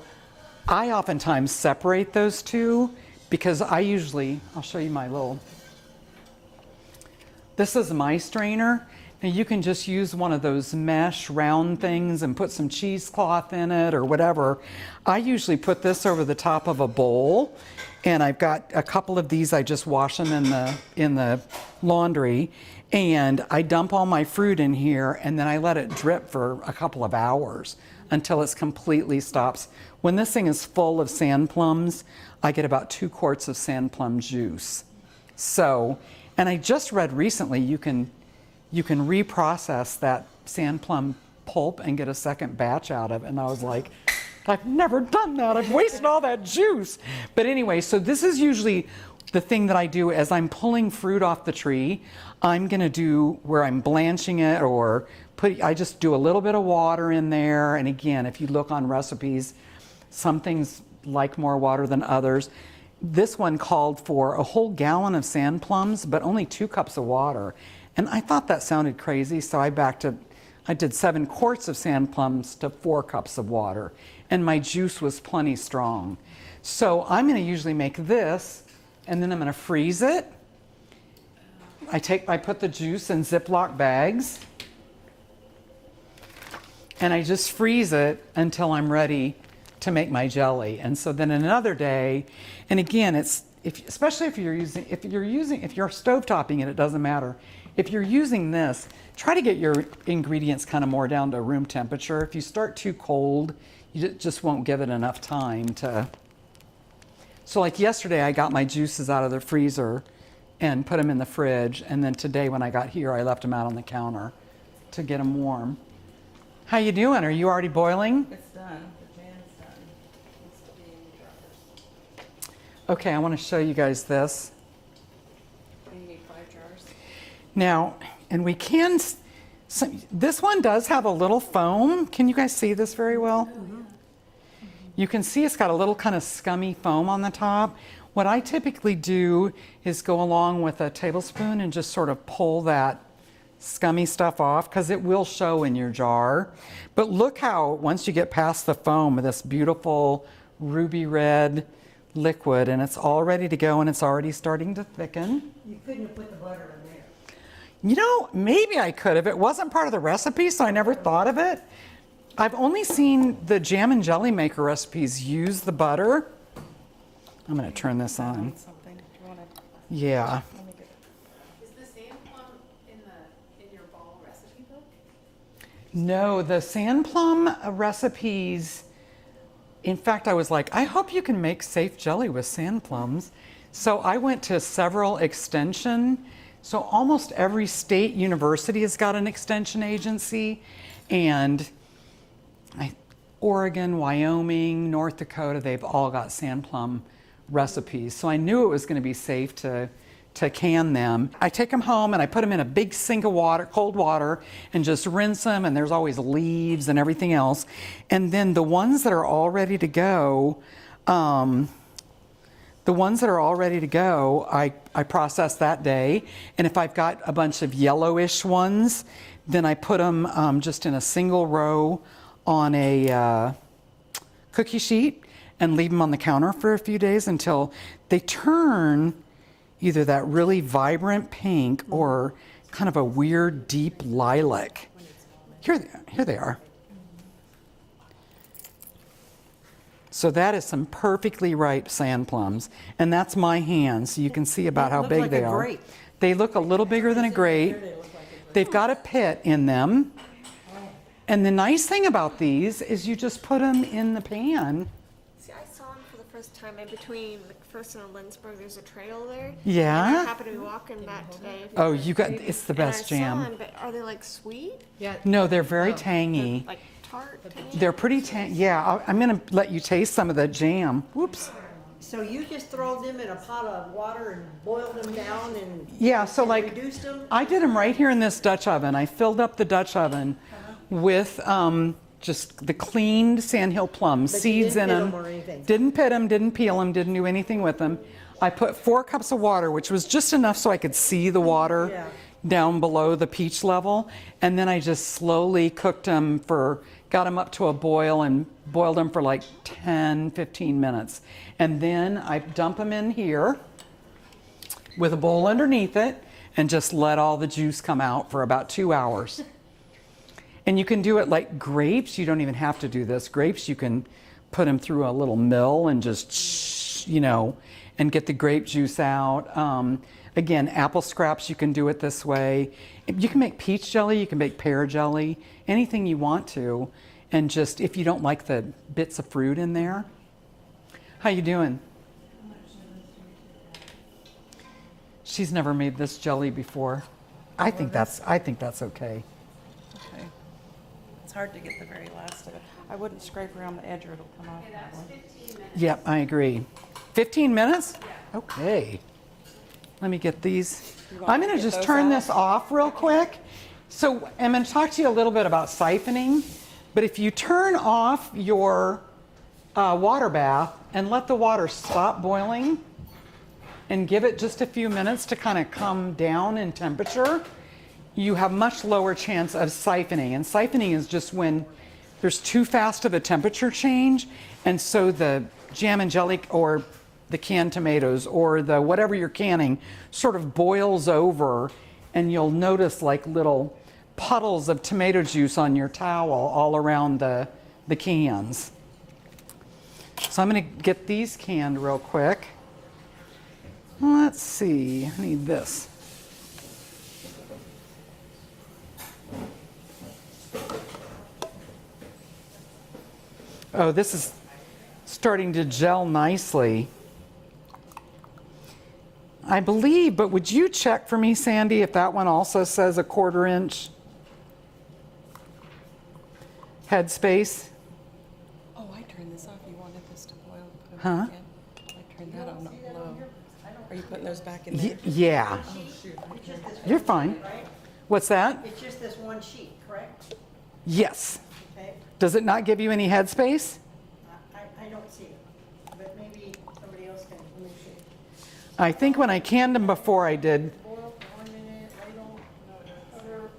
I oftentimes separate those two because I usually, I'll show you my little, this is my strainer. Now you can just use one of those mesh round things and put some cheesecloth in it or whatever. I usually put this over the top of a bowl, and I've got a couple of these. I just wash them in the laundry, and I dump all my fruit in here, and then I let it drip for a couple of hours until it's completely stops. When this thing is full of sand plums, I get about 2 quarts of sand plum juice. So, and I just read recently you can reprocess that sand plum pulp and get a second batch out of it. And I was like, I've never done that. I've wasted all that juice. But anyway, so this is usually the thing that I do as I'm pulling fruit off the tree. I'm going to do where I'm blanching it, or I just do a little bit of water in there. And again, if you look on recipes, some things like more water than others. This one called for a whole gallon of sand plums, but only 2 cups of water. And I thought that sounded crazy, so I did 7 quarts of sand plums to 4 cups of water, and my juice was plenty strong. So I'm going to usually make this, and then I'm going to freeze it. I put the juice in Ziploc bags, and I just freeze it until I'm ready to make my jelly. And so then another day, and again, especially if you're stovetopping it, it doesn't matter. If you're using this, try to get your ingredients kind of more down to room temperature. If you start too cold, you just won't give it enough time to. So like yesterday, I got my juices out of the freezer and put them in the fridge. And then today when I got here, I left them out on the counter to get them warm. How you doing? Are you already boiling? It's done, the jam's done. It's being droppers. Okay, I want to show you guys this. You need 5 jars. Now, and we can, this one does have a little foam. Can you guys see this very well? You can see it's got a little kind of scummy foam on the top. What I typically do is go along with a tablespoon and just sort of pull that scummy stuff off, because it will show in your jar. But look how, once you get past the foam, this beautiful ruby red liquid, and it's all ready to go, and it's already starting to thicken. You couldn't have put the butter in there. You know, maybe I could have. It wasn't part of the recipe, so I never thought of it. I've only seen the jam and jelly maker recipes use the butter. I'm going to turn this on. Something. Do you want to? Yeah. Is the sand plum in your ball recipe book? No, the sand plum recipes. In fact, I was like, I hope you can make safe jelly with sand plums. So I went to several extension. So almost every state university has got an extension agency, and Oregon, Wyoming, North Dakota, they've all got sand plum recipes. So I knew it was going to be safe to can them. I take them home and I put them in a big sink of water, cold water, and just rinse them, and there's always leaves and everything else. And then the ones that are all ready to go, I process that day. And if I've got a bunch of yellowish ones, then I put them just in a single row on a cookie sheet and leave them on the counter for a few days until they turn either that really vibrant pink or kind of a weird deep lilac. Here they are. So that is some perfectly ripe sand plums, and that's my hand, so you can see about how big they are. Grape. They look a little bigger than a grape. They've got a pit in them. And the nice thing about these is you just put them in the pan. See, I saw them for the first time in between McPherson and Lindsborg. There's a trail there. Yeah? And I happened to be walking that today. Oh, you got, it's the best and I saw jam. them, but are they like sweet? Yeah. No, they're very tangy. Like tart? Tangy? They're pretty yeah, I'm gonna let you taste some of that jam. Whoops. So you just throw them in a pot of water and boil them down and Yeah, so and like, reduce them? I did them right here in this Dutch oven. I filled up the Dutch oven with just the cleaned sandhill plums, But you seeds didn't in pit them. 'em or anything? Didn't pit them, didn't peel them, didn't do anything with them. I put 4 cups of water, which was just enough so I could see the water Yeah. down below the peach level. And then I just slowly cooked them got them up to a boil and boiled them for like 10, 15 minutes. And then I dump them in here with a bowl underneath it and just let all the juice come out for about 2 hours. And you can do it like grapes. You don't even have to do this. Grapes, you can put them through a little mill and just, and get the grape juice out. Again, apple scraps, you can do it this way. You can make peach jelly, you can make pear jelly, anything you want to. And just, if you don't like the bits of fruit in there. How you doing? She's never made this jelly before. I think that's okay. Okay. It's hard to get the very last of it. I wouldn't scrape around the edge or it'll come off. Okay, that's 15 minutes. Yep, I agree. 15 minutes? Okay. Let me get these. You want I'm me going to to get just those turn out? this off real quick. So I'm going to talk to you a little bit about siphoning. But if you turn off your water bath and let the water stop boiling and give it just a few minutes to kind of come down in temperature, you have much lower chance of siphoning. And siphoning is just when there's too fast of a temperature change, and so the jam and jelly or the canned tomatoes or the whatever you're canning sort of boils over, and you'll notice like little puddles of tomato juice on your towel all around the cans. So I'm going to get these canned real quick. Let's see, I need this. Oh, this is starting to gel nicely. I believe, but would you check for me, Sandy, if that one also says a 1/4 inch headspace? Oh, I turned this off. You wanted this to boil. Put 'em Huh? back in. I turned that on low. Are you putting those back in there? Yeah, Oh, shoot. I turned it. you're fine. Right? What's that? It's just this one sheet, correct? Yes. Okay, Does it not give you any headspace? I don't see it, but maybe somebody else can, let me see. I think when I canned them before I did. Boil for 1 minute, ladle, cover.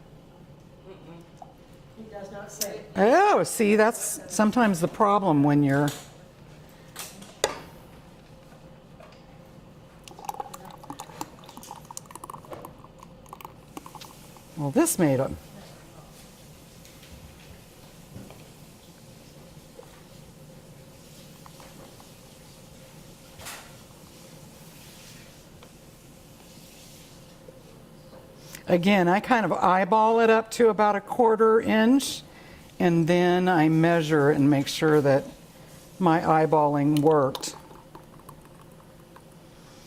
He does not say. Oh, see, that's sometimes the problem when you're. Well, this made it. Again, I kind of eyeball it up to about a 1/4 inch, and then I measure and make sure that my eyeballing worked.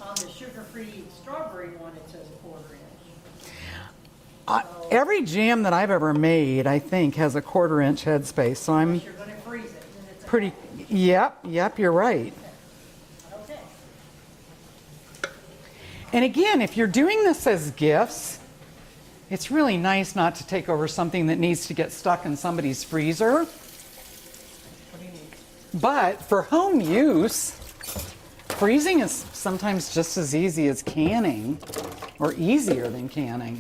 On the sugar-free strawberry one, it says a 1/4 inch. Every jam that I've ever made, I think, has a 1/4 inch headspace, so I'm If you're gonna freeze it, then it's a. pretty, yep, you're right. Okay. And again, if you're doing this as gifts, it's really nice not to take over something that needs to get stuck in somebody's freezer. What do you need? But for home use, freezing is sometimes just as easy as canning, or easier than canning,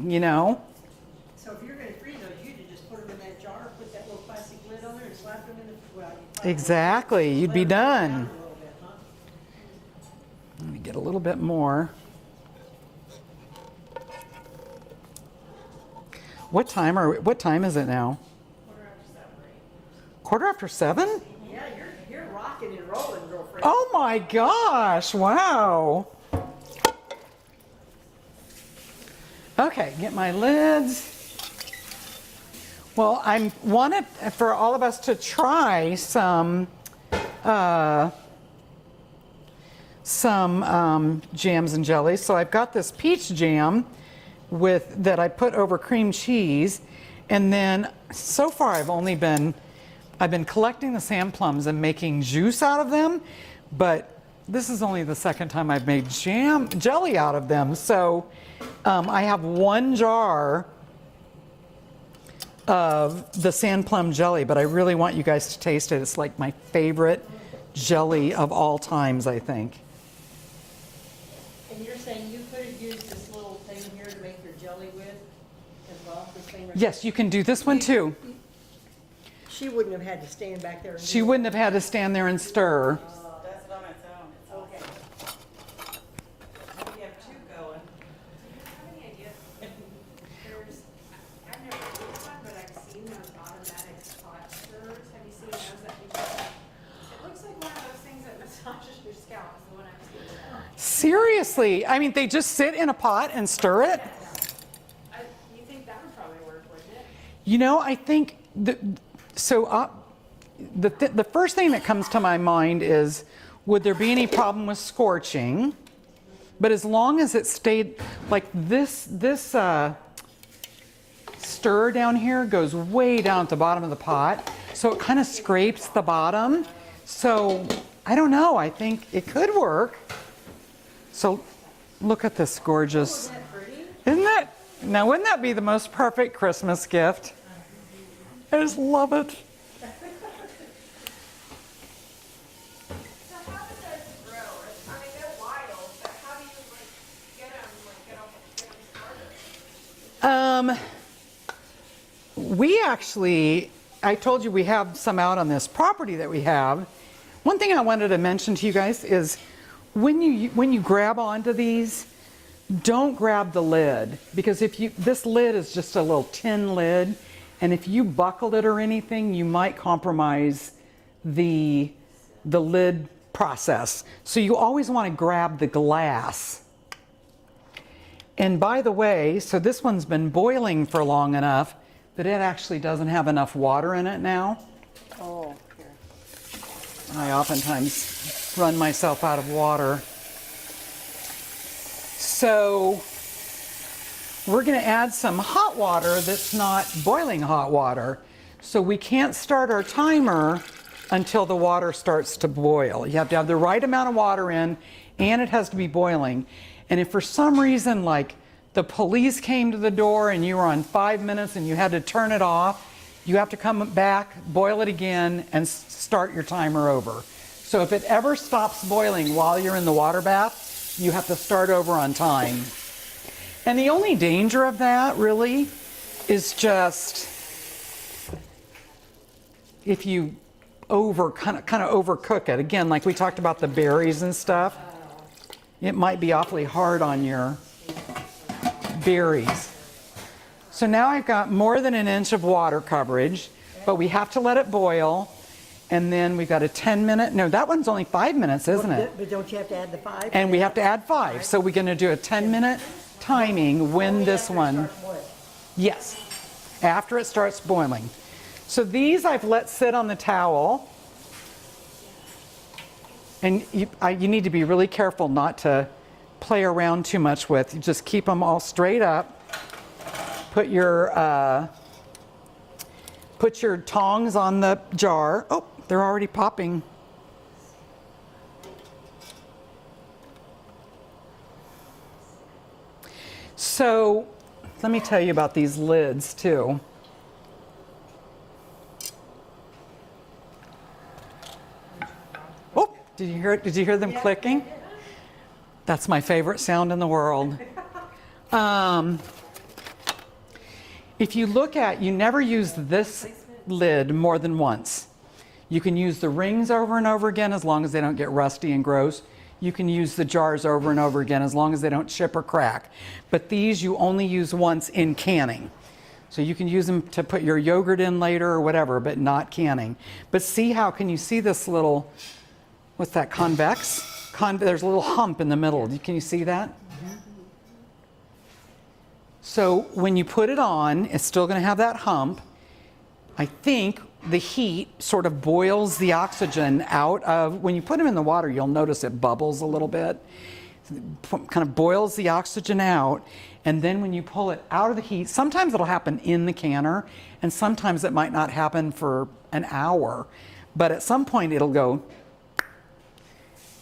So if you're gonna freeze those, you could just put them in that jar, put that little plastic lid on there and slap them in the, well. Exactly, you'd be let 'em cool down done. a little bit, huh? Let me get a little bit more. What time is it now? 7:15? Yeah, you're rocking and rolling, girlfriend. Oh my gosh, wow. Okay, get my lids. Well, I wanted for all of us to try some some jams and jellies. So I've got this peach jam that I put over cream cheese, and then so far I've been collecting the sand plums and making juice out of them, but this is only the second time I've made jelly out of them. So I have 1 jar of the sand plum jelly, but I really want you guys to taste it. It's like my favorite jelly of all times, I think. And you're saying you could have used this little thing here to make your jelly with as well? This thing right Yes, you can do this one too. here? She wouldn't have had to stand back there and She do it. wouldn't have had to stand there and stir. Does it on its own. Okay. We have 2 going. Do you have any idea? I've never used one, but I've seen those automatic pot stirrers. Have you seen those that it looks like one of those things that massages your scalp is the one I've seen. Seriously, I mean, they just sit in a pot and stir it? You think that would probably work, wouldn't it? You know, I think the first thing that comes to my mind is, would there be any problem with scorching? But as long as it stayed like this stir down here goes way down at the bottom of the pot, so it kind of scrapes the bottom. So I don't know, I think it could work. So look at this gorgeous, isn't that, now wouldn't that be the most perfect Christmas gift? I just love it. So how does that grow? I mean, they're wild, but how do you get them started? We actually, I told you we have some out on this property that we have. One thing I wanted to mention to you guys is when you grab onto these, don't grab the lid, because this lid is just a little tin lid, and if you buckle it or anything, you might compromise the lid process. So you always want to grab the glass. And by the way, so this one's been boiling for long enough that it actually doesn't have enough water in it now. Oh, here. I oftentimes run myself out of water. So we're going to add some hot water that's not boiling hot water. So we can't start our timer until the water starts to boil. You have to have the right amount of water in, and it has to be boiling. And if for some reason, like the police came to the door and you were on 5 minutes and you had to turn it off, you have to come back, boil it again, and start your timer over. So if it ever stops boiling while you're in the water bath, you have to start over on time. And the only danger of that really is just if you kind of overcook it. Again, like we talked about the berries and stuff, it might be awfully hard on your berries. So now I've got more than 1 inch of water coverage, but we have to let it boil. And then we've got a 10-minute, no, that one's only 5 minutes, isn't it? But don't you have to add the 5? And we have to add 5. So we're going to do a 10-minute timing when this one, yes, after it starts boiling. So these I've let sit on the towel. And you need to be really careful not to play around too much with. You just keep them all straight up. Put your tongs on the jar. Oh, they're already popping. So let me tell you about these lids too. Oh, did you hear it? Did you hear them clicking? That's my favorite sound in the world. If you look at, you never use this lid more than once. You can use the rings over and over again as long as they don't get rusty and gross. You can use the jars over and over again as long as they don't chip or crack. But these you only use once in canning. So you can use them to put your yogurt in later or whatever, but not canning. But see how, can you see this little, what's that, convex? There's a little hump in the middle. Can you see that? So when you put it on, it's still going to have that hump. I think the heat sort of boils the oxygen out of, when you put them in the water, you'll notice it bubbles a little bit. Kind of boils the oxygen out, and then when you pull it out of the heat, sometimes it'll happen in the canner, and sometimes it might not happen for an hour, but at some point it'll go.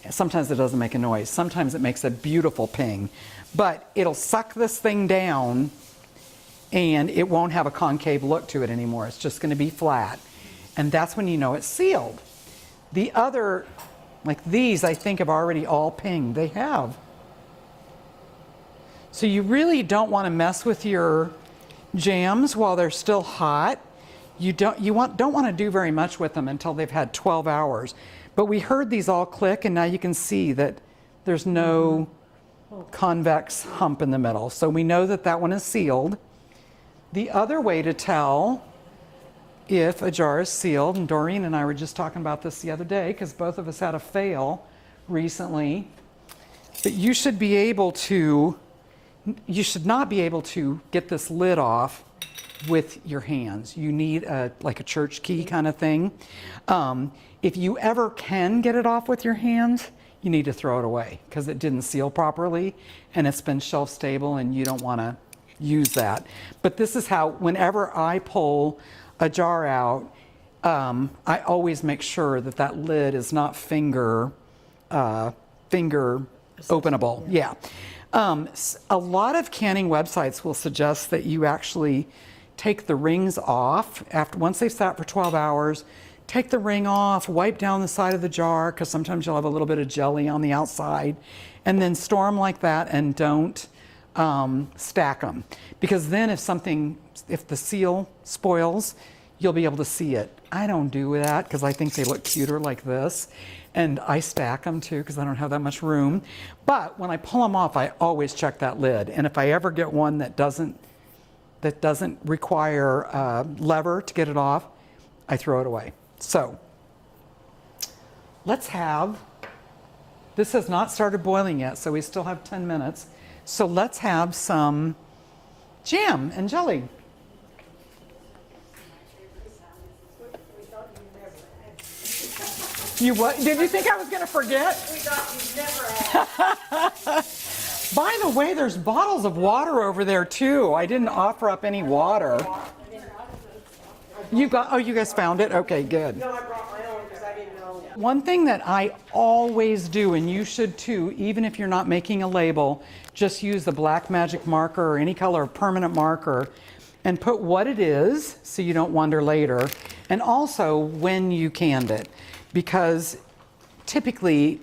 Sometimes it doesn't make a noise. Sometimes it makes a beautiful ping, but it'll suck this thing down, and it won't have a concave look to it anymore. It's just going to be flat, and that's when you know it's sealed. The other, like these, I think have already all pinged. They have. So you really don't want to mess with your jams while they're still hot. You don't want to do very much with them until they've had 12 hours. But we heard these all click, and now you can see that there's no convex hump in the middle. So we know that that one is sealed. The other way to tell if a jar is sealed, and Doreen and I were just talking about this the other day because both of us had a fail recently, but you should not be able to get this lid off with your hands. You need like a church key kind of thing. If you ever can get it off with your hands, you need to throw it away because it didn't seal properly and it's been shelf stable and you don't want to use that. But this is how, whenever I pull a jar out, I always make sure that that lid is not finger openable. Yeah. A lot of canning websites will suggest that you actually take the rings off once they've sat for 12 hours. Take the ring off, wipe down the side of the jar because sometimes you'll have a little bit of jelly on the outside, and then store them like that and don't stack them, because then if the seal spoils, you'll be able to see it. I don't do that because I think they look cuter like this, and I stack them too because I don't have that much room. But when I pull them off, I always check that lid, and if I ever get one that doesn't require a lever to get it off, I throw it away. So this has not started boiling yet, so we still have 10 minutes. So let's have some jam and jelly. You what? Did you think I was going to forget? We thought you'd never asked. By the way, there's bottles of water over there too. I didn't offer up any water. You guys found it? Okay, good. No, I brought my own because I didn't know. One thing that I always do, and you should too, even if you're not making a label, just use the black magic marker or any color of permanent marker and put what it is so you don't wonder later, and also when you canned it. Because typically,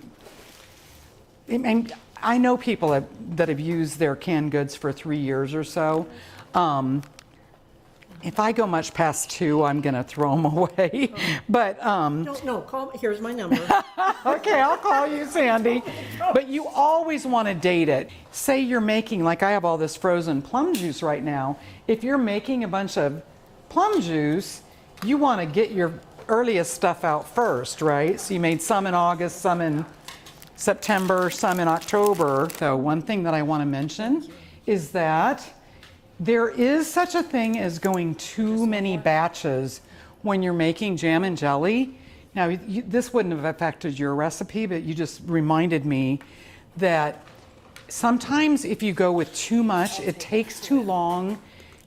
and I know people that have used their canned goods for 3 years or so. If I go much past 2, I'm going to throw them away. But No, call me. Here's my number. okay, I'll call you, Sandy. But you always want to date it. Say you're making, like I have all this frozen plum juice right now. If you're making a bunch of plum juice, you want to get your earliest stuff out first, right? So you made some in August, some in September, some in October. So one thing that I want to mention is that there is such a thing as going too many batches when you're making jam and jelly. Now, this wouldn't have affected your recipe, but you just reminded me that sometimes if you go with too much, it takes too long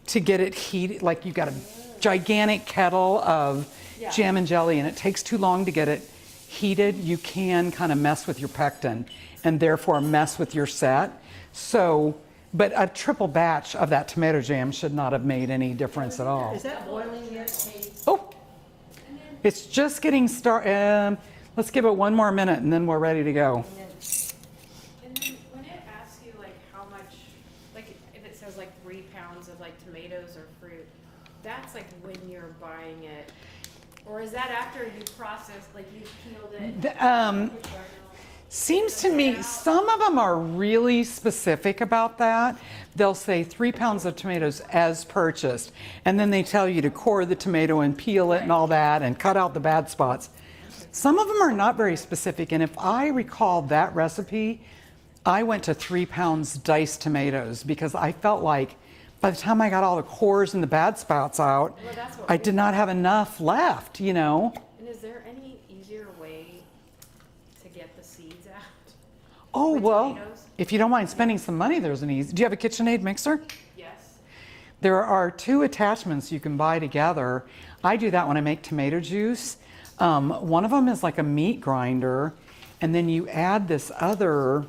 to get it heated. Like you've got a gigantic kettle of jam and jelly and it takes too long to get it heated. You can kind of mess with your pectin and therefore mess with your set. So, but a triple batch of that tomato jam should not have made any difference at all. Is that boiling yet, Katie? Oh, it's just getting started. Let's give it one more minute and then we're ready to go. And then when it asks you like how much, like if it says like 3 pounds of like tomatoes or fruit, that's like when you're buying it, or is that after you processed, like you peeled it? Seems to me some of them are really specific about that. They'll say 3 pounds of tomatoes as purchased, and then they tell you to core the tomato and peel it and all that and cut out the bad spots. Some of them are not very specific, and if I recall that recipe, I went to 3 pounds diced tomatoes because I felt like by the time I got all the cores and the bad spouts out, Well, that's what I we did not have enough left, you know? And is there any easier way to get the seeds out? Oh, With well, tomatoes? if you don't mind spending some money, there's an easy. Do you have a KitchenAid mixer? Yes. There are 2 attachments you can buy together. I do that when I make tomato juice. One of them is like a meat grinder, and then you add this other,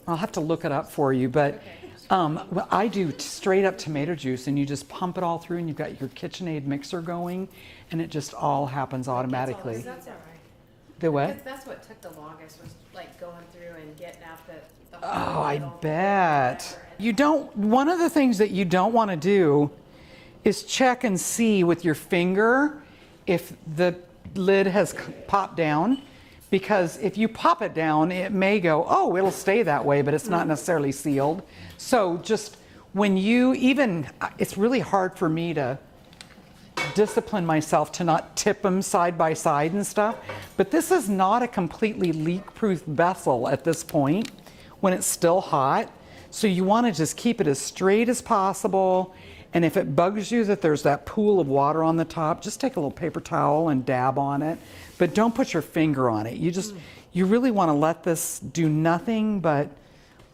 I'll have to look it up for you, but well, I do straight up tomato juice, and you just pump it all through, and you've got your KitchenAid mixer going, and it just all happens automatically. That's all right. The what? Because that's what took the longest, was like going through and getting out the Oh, I little bet. whatever. You don't, one of the things that you don't want to do is check and see with your finger if the lid has popped down, because if you pop it down, it may go, oh, it'll stay that way, but it's not necessarily sealed. So just when you even, it's really hard for me to discipline myself to not tip them side by side and stuff, but this is not a completely leak-proof vessel at this point when it's still hot. So you want to just keep it as straight as possible. And if it bugs you that there's that pool of water on the top, just take a little paper towel and dab on it. But don't put your finger on it. You really want to let this do nothing but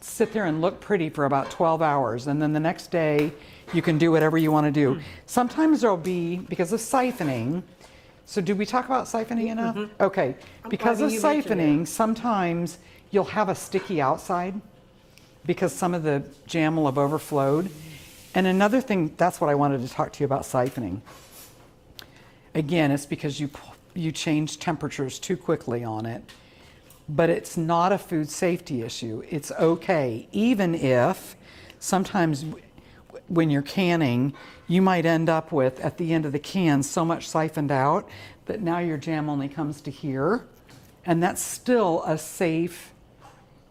sit there and look pretty for about 12 hours. And then the next day, you can do whatever you want to do. Sometimes there'll be, because of siphoning, so did we talk about siphoning enough? Okay, because of glad you mentioned siphoning, sometimes you'll have a sticky outside because some of the jam will have overflowed. And another thing, that's what I wanted to talk to you about siphoning. Again, it's because you change temperatures too quickly on it, but it's not a food safety issue. It's okay, even if sometimes when you're canning, you might end up with, at the end of the can, so much siphoned out that now your jam only comes to here, and that's still a safe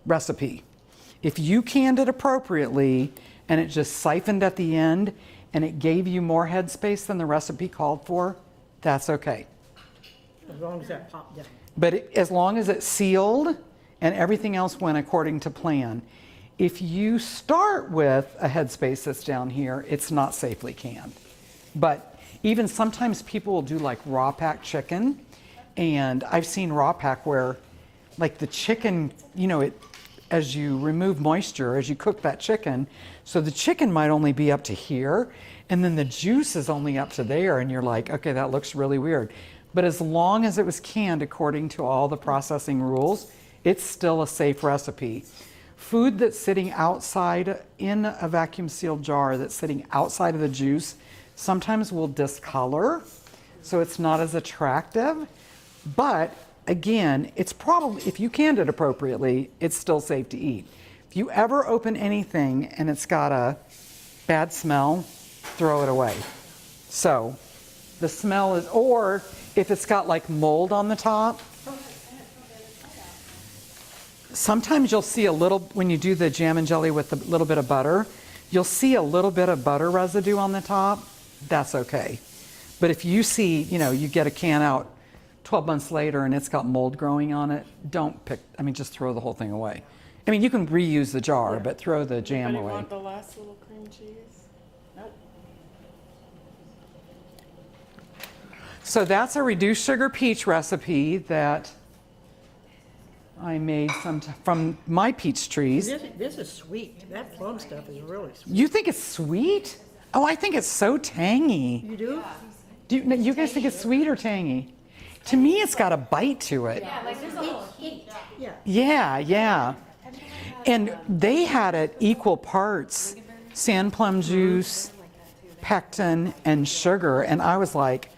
recipe. If you canned it appropriately and it just siphoned at the end and it gave you more headspace than the recipe called for, that's okay. As long as that popped down. But as long as it's sealed and everything else went according to plan, if you start with a headspace that's down here, it's not safely canned. But even sometimes people will do like raw pack chicken, and I've seen raw pack where like the chicken, you know, it, as you remove moisture, as you cook that chicken, so the chicken might only be up to here, and then the juice is only up to there, and you're like, okay, that looks really weird. But as long as it was canned according to all the processing rules, it's still a safe recipe. Food that's sitting outside in a vacuum sealed jar that's sitting outside of the juice sometimes will discolor, so it's not as attractive. But again, it's probably, if you canned it appropriately, it's still safe to eat. If you ever open anything and it's got a bad smell, throw it away. So the smell is, or if it's got like mold on the top, sometimes you'll see a little, when you do the jam and jelly with a little bit of butter, you'll see a little bit of butter residue on the top. That's okay. But if you see, you know, you get a can out 12 months later and it's got mold growing on it, don't pick, I mean, just throw the whole thing away. I mean, you can reuse the jar, but throw the jam Anybody away. want the last little cream cheese? Nope. So that's a reduced sugar peach recipe that I made from my peach trees. This is sweet. That plum stuff is really sweet. You think it's sweet? Oh, I think it's so tangy. You do? Do you guys think it's sweet or tangy? To me, it's got a bite to it. Yeah, like there's a little heat. Yeah. Yeah, yeah. And they had it equal parts sand plum juice, pectin, and sugar. And I was like,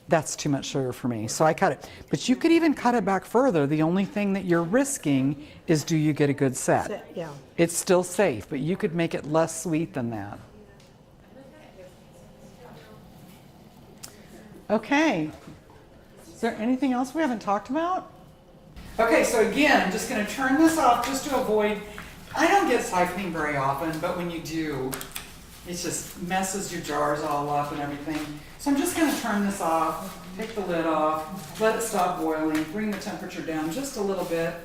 that's too much sugar for me. So I cut it. But you could even cut it back further. The only thing that you're risking is, do you get a good set? Yeah. It's still safe, but you could make it less sweet than that. Okay. Is there anything else we haven't talked about? Okay, so again, I'm just going to turn this off just to avoid, I don't get siphoning very often, but when you do, it just messes your jars all up and everything. So I'm just going to turn this off, take the lid off, let it stop boiling, bring the temperature down just a little bit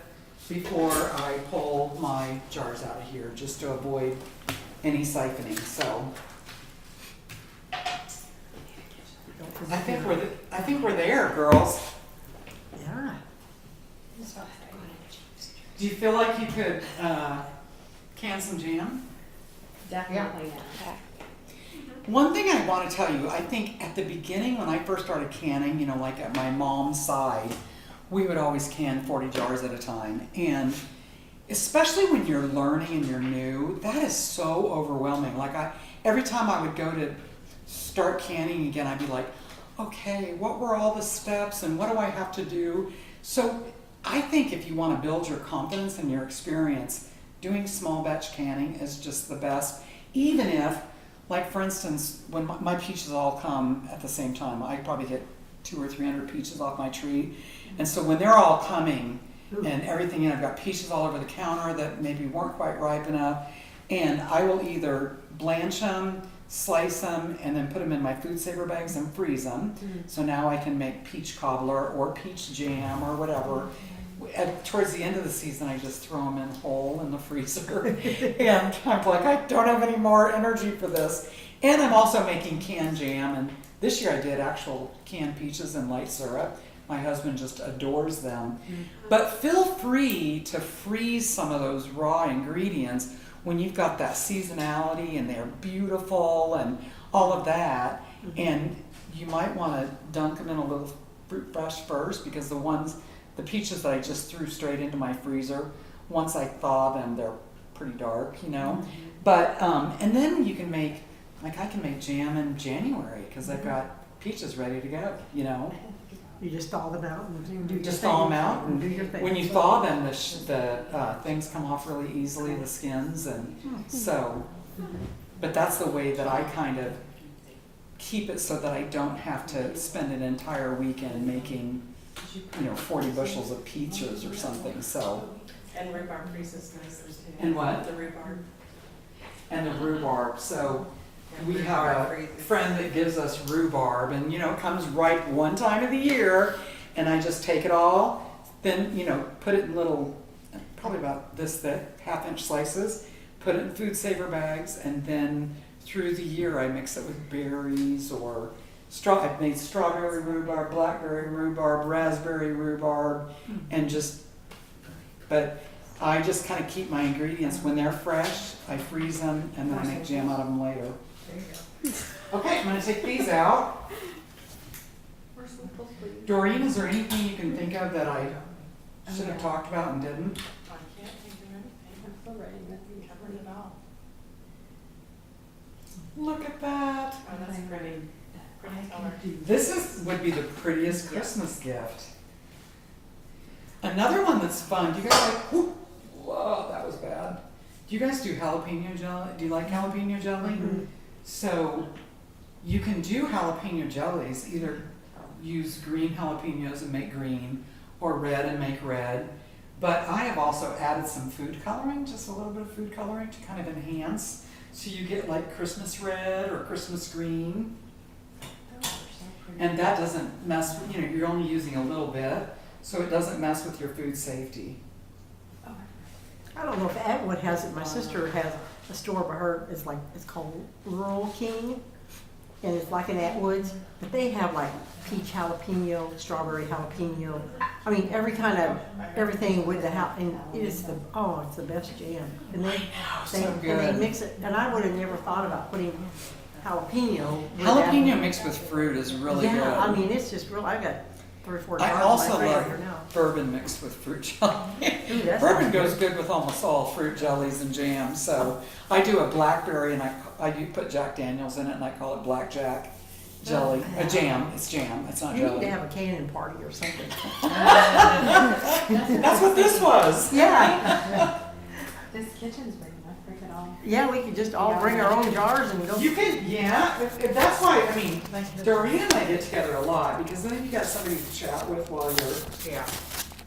before I pull my jars out of here, just to avoid any siphoning. So I think we're there, girls. Yeah. Do you feel like you could can some jam? Definitely not. One thing I want to tell you, I think at the beginning when I first started canning, you know, like at my mom's side, we would always can 40 jars at a time. And especially when you're learning and you're new, that is so overwhelming. Like every time I would go to start canning again, I'd be like, okay, what were all the steps and what do I have to do? So I think if you want to build your confidence and your experience, doing small batch canning is just the best. Even if, like for instance, when my peaches all come at the same time, I probably get 200 or 300 peaches off my tree. And so when they're all coming and everything, I've got peaches all over the counter that maybe weren't quite ripe enough, and I will either blanch them, slice them, and then put them in my food saver bags and freeze them. So now I can make peach cobbler or peach jam or whatever. Towards the end of the season, I just throw them in whole in the freezer. And I'm like, I don't have any more energy for this. And I'm also making canned jam. And this year I did actual canned peaches and light syrup. My husband just adores them. But feel free to freeze some of those raw ingredients when you've got that seasonality and they're beautiful and all of that. And you might want to dunk them in a little fruit fresh first, because the peaches that I just threw straight into my freezer, once I thaw them, they're pretty dark, you know. But and then you can make, like I can make jam in January because I've got peaches ready to go, you know. You just thaw them out and do your Just thing. thaw them out, and do your thing. when you thaw them, the things come off really easily, the skins, and so. But that's the way that I kind of keep it, so that I don't have to spend an entire weekend making, 40 bushels of peaches or something. So. And rhubarb freezes nicer too. And what? The rhubarb. And the rhubarb. So we have a friend that gives us rhubarb, and it comes ripe one time of the year, and I just take it all, then put it in little, probably about this thick, 1/2-inch slices, put it in food saver bags, and then through the year I mix it with berries or I've made strawberry rhubarb, blackberry rhubarb, raspberry rhubarb, and but I just kind of keep my ingredients when they're fresh. I freeze them, and then I make jam out of them later. There you go. Okay, I'm going to take these out. Doreen, is there anything you can think of that I should have talked about and didn't? I can't think of anything. I'm still writing that. You covered it all. Look at that. Oh, that's pretty. Pretty color. This would be the prettiest Christmas gift. Another one that's fun. Do you guys like? Whoa, that was bad. Do you guys do jalapeno jelly? Do you like jalapeno jelly? So you can do jalapeno jellies. Either use green jalapenos and make green, or red and make red. But I have also added some food coloring, just a little bit of food coloring to kind of enhance. So you get like Christmas red or Christmas green. And that doesn't mess, you're only using a little bit, so it doesn't mess with your food safety. I don't know if Atwood has it. My sister has a store by her. It's called Rural King, and it's like an Atwood's, but they have like peach jalapeno, strawberry jalapeno. I mean, every kind of everything with the and it's the best jam. And so and they good. mix it, and I would have never thought about putting jalapeno. with Jalapeno that. mixed with fruit is really good. Yeah, I mean, it's just real. I got 3 or 4 jars. I also in my love freezer now. bourbon mixed with fruit jelly. Ooh, that Bourbon sounds goes good. good with almost all fruit jellies and jams. So I do a blackberry, and I do put Jack Daniels in it, and I call it blackjack jelly. A jam. It's jam. It's not You need jelly. to have a cannon party or something. That's what this was. Yeah. This kitchen's big enough, bring it all. Yeah, we could just all bring our own jars and go. You could, yeah. If that's why, I mean, Doreen and I get together a lot, because then you got somebody to chat with while you're. Yeah.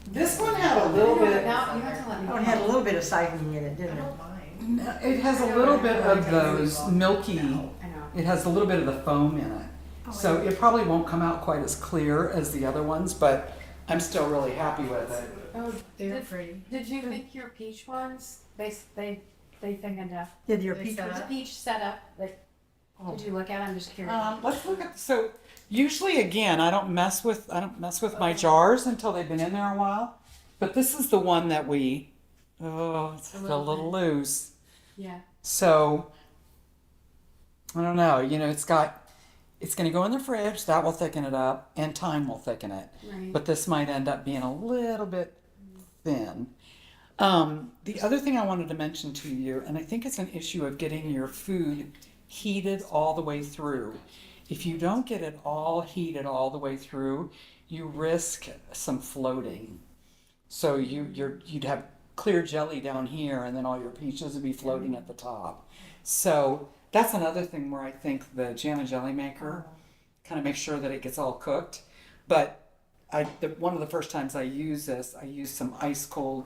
This one had a little bit. Now, you have to let me. Oh, it had a little bit of siphoning in it, didn't it? Mine. It has a little bit of those milky. I know. It has a little bit of the foam in it, so it probably won't come out quite as clear as the other ones, but I'm still really happy with it. Oh, They're pretty. did you think your peach ones, they they thickened up. Did your They peach set ones? Was up? peach set up? Like, did you look at it? I'm just curious. Let's look at, so usually again, I don't mess with my jars until they've been in there a while. But this is the one that it's a little loose. Yeah. So I don't know, it's going to go in the fridge, that will thicken it up, and time will thicken it. Right. But this might end up being a little bit thin. The other thing I wanted to mention to you, and I think it's an issue of getting your food heated all the way through. If you don't get it all heated all the way through, you risk some floating. So you'd have clear jelly down here, and then all your peaches would be floating at the top. So that's another thing where I think the jam and jelly maker kind of makes sure that it gets all cooked. But one of the first times I used this, I used some ice cold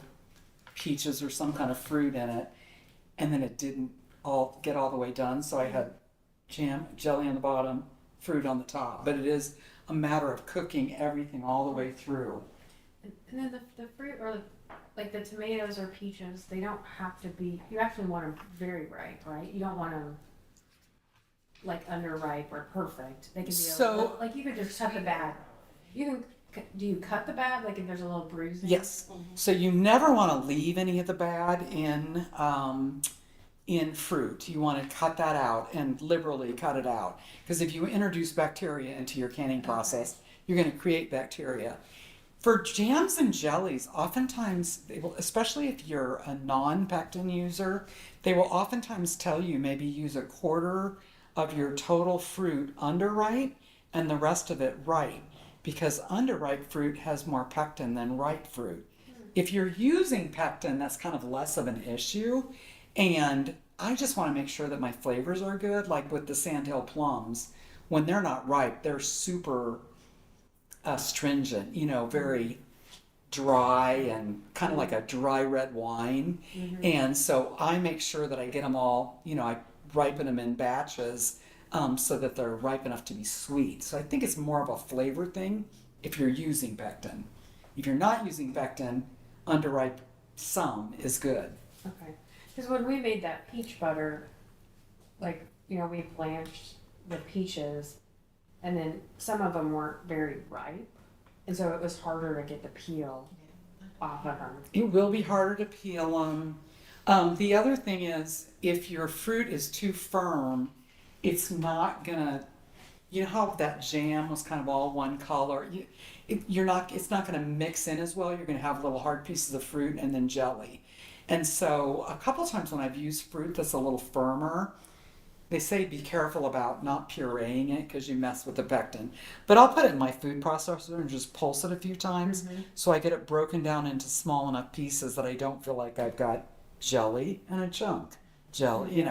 peaches or some kind of fruit in it, and then it didn't all get all the way done. So I had jam, jelly on the bottom, fruit on the top. But it is a matter of cooking everything all the way through. And then the fruit or like the tomatoes or peaches, they don't have to be. You actually want them very ripe, right? You don't want them like underripe or perfect. They can be like you could just cut the bad. You can. Do you cut the bad? Like if there's a little bruising? Yes. So you never want to leave any of the bad in fruit. You want to cut that out and liberally cut it out. Because if you introduce bacteria into your canning process, you're going to create bacteria. For jams and jellies, oftentimes they will, especially if you're a non-pectin user, they will oftentimes tell you maybe use a quarter of your total fruit underripe and the rest of it ripe, because underripe fruit has more pectin than ripe fruit. If you're using pectin, that's kind of less of an issue. And I just want to make sure that my flavors are good, like with the Sandhill plums. When they're not ripe, they're super astringent, very dry and kind of like a dry red wine. And so I make sure that I get them all, I ripen them in batches so that they're ripe enough to be sweet. So I think it's more of a flavor thing if you're using pectin. If you're not using pectin, underripe some is good. Okay. Because when we made that peach butter, like, we blanched the peaches, and then some of them weren't very ripe, and so it was harder to get the peel off of them. It will be harder to peel them. The other thing is, if your fruit is too firm, it's not gonna. You know how that jam was kind of all one color. It's not gonna mix in as well. You're gonna have little hard pieces of fruit and then jelly. And so a couple times when I've used fruit that's a little firmer, they say be careful about not pureeing it because you mess with the pectin. But I'll put it in my food processor and just pulse it a few times so I get it broken down into small enough pieces that I don't feel like I've got jelly and a chunk. Jelly,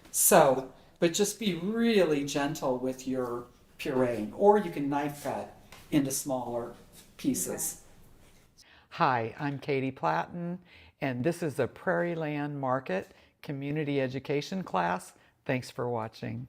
So, but just be really gentle with your pureeing, or you can knife cut into smaller pieces. Hi, I'm Katie Platten, and this is a Prairieland Market community education class. Thanks for watching.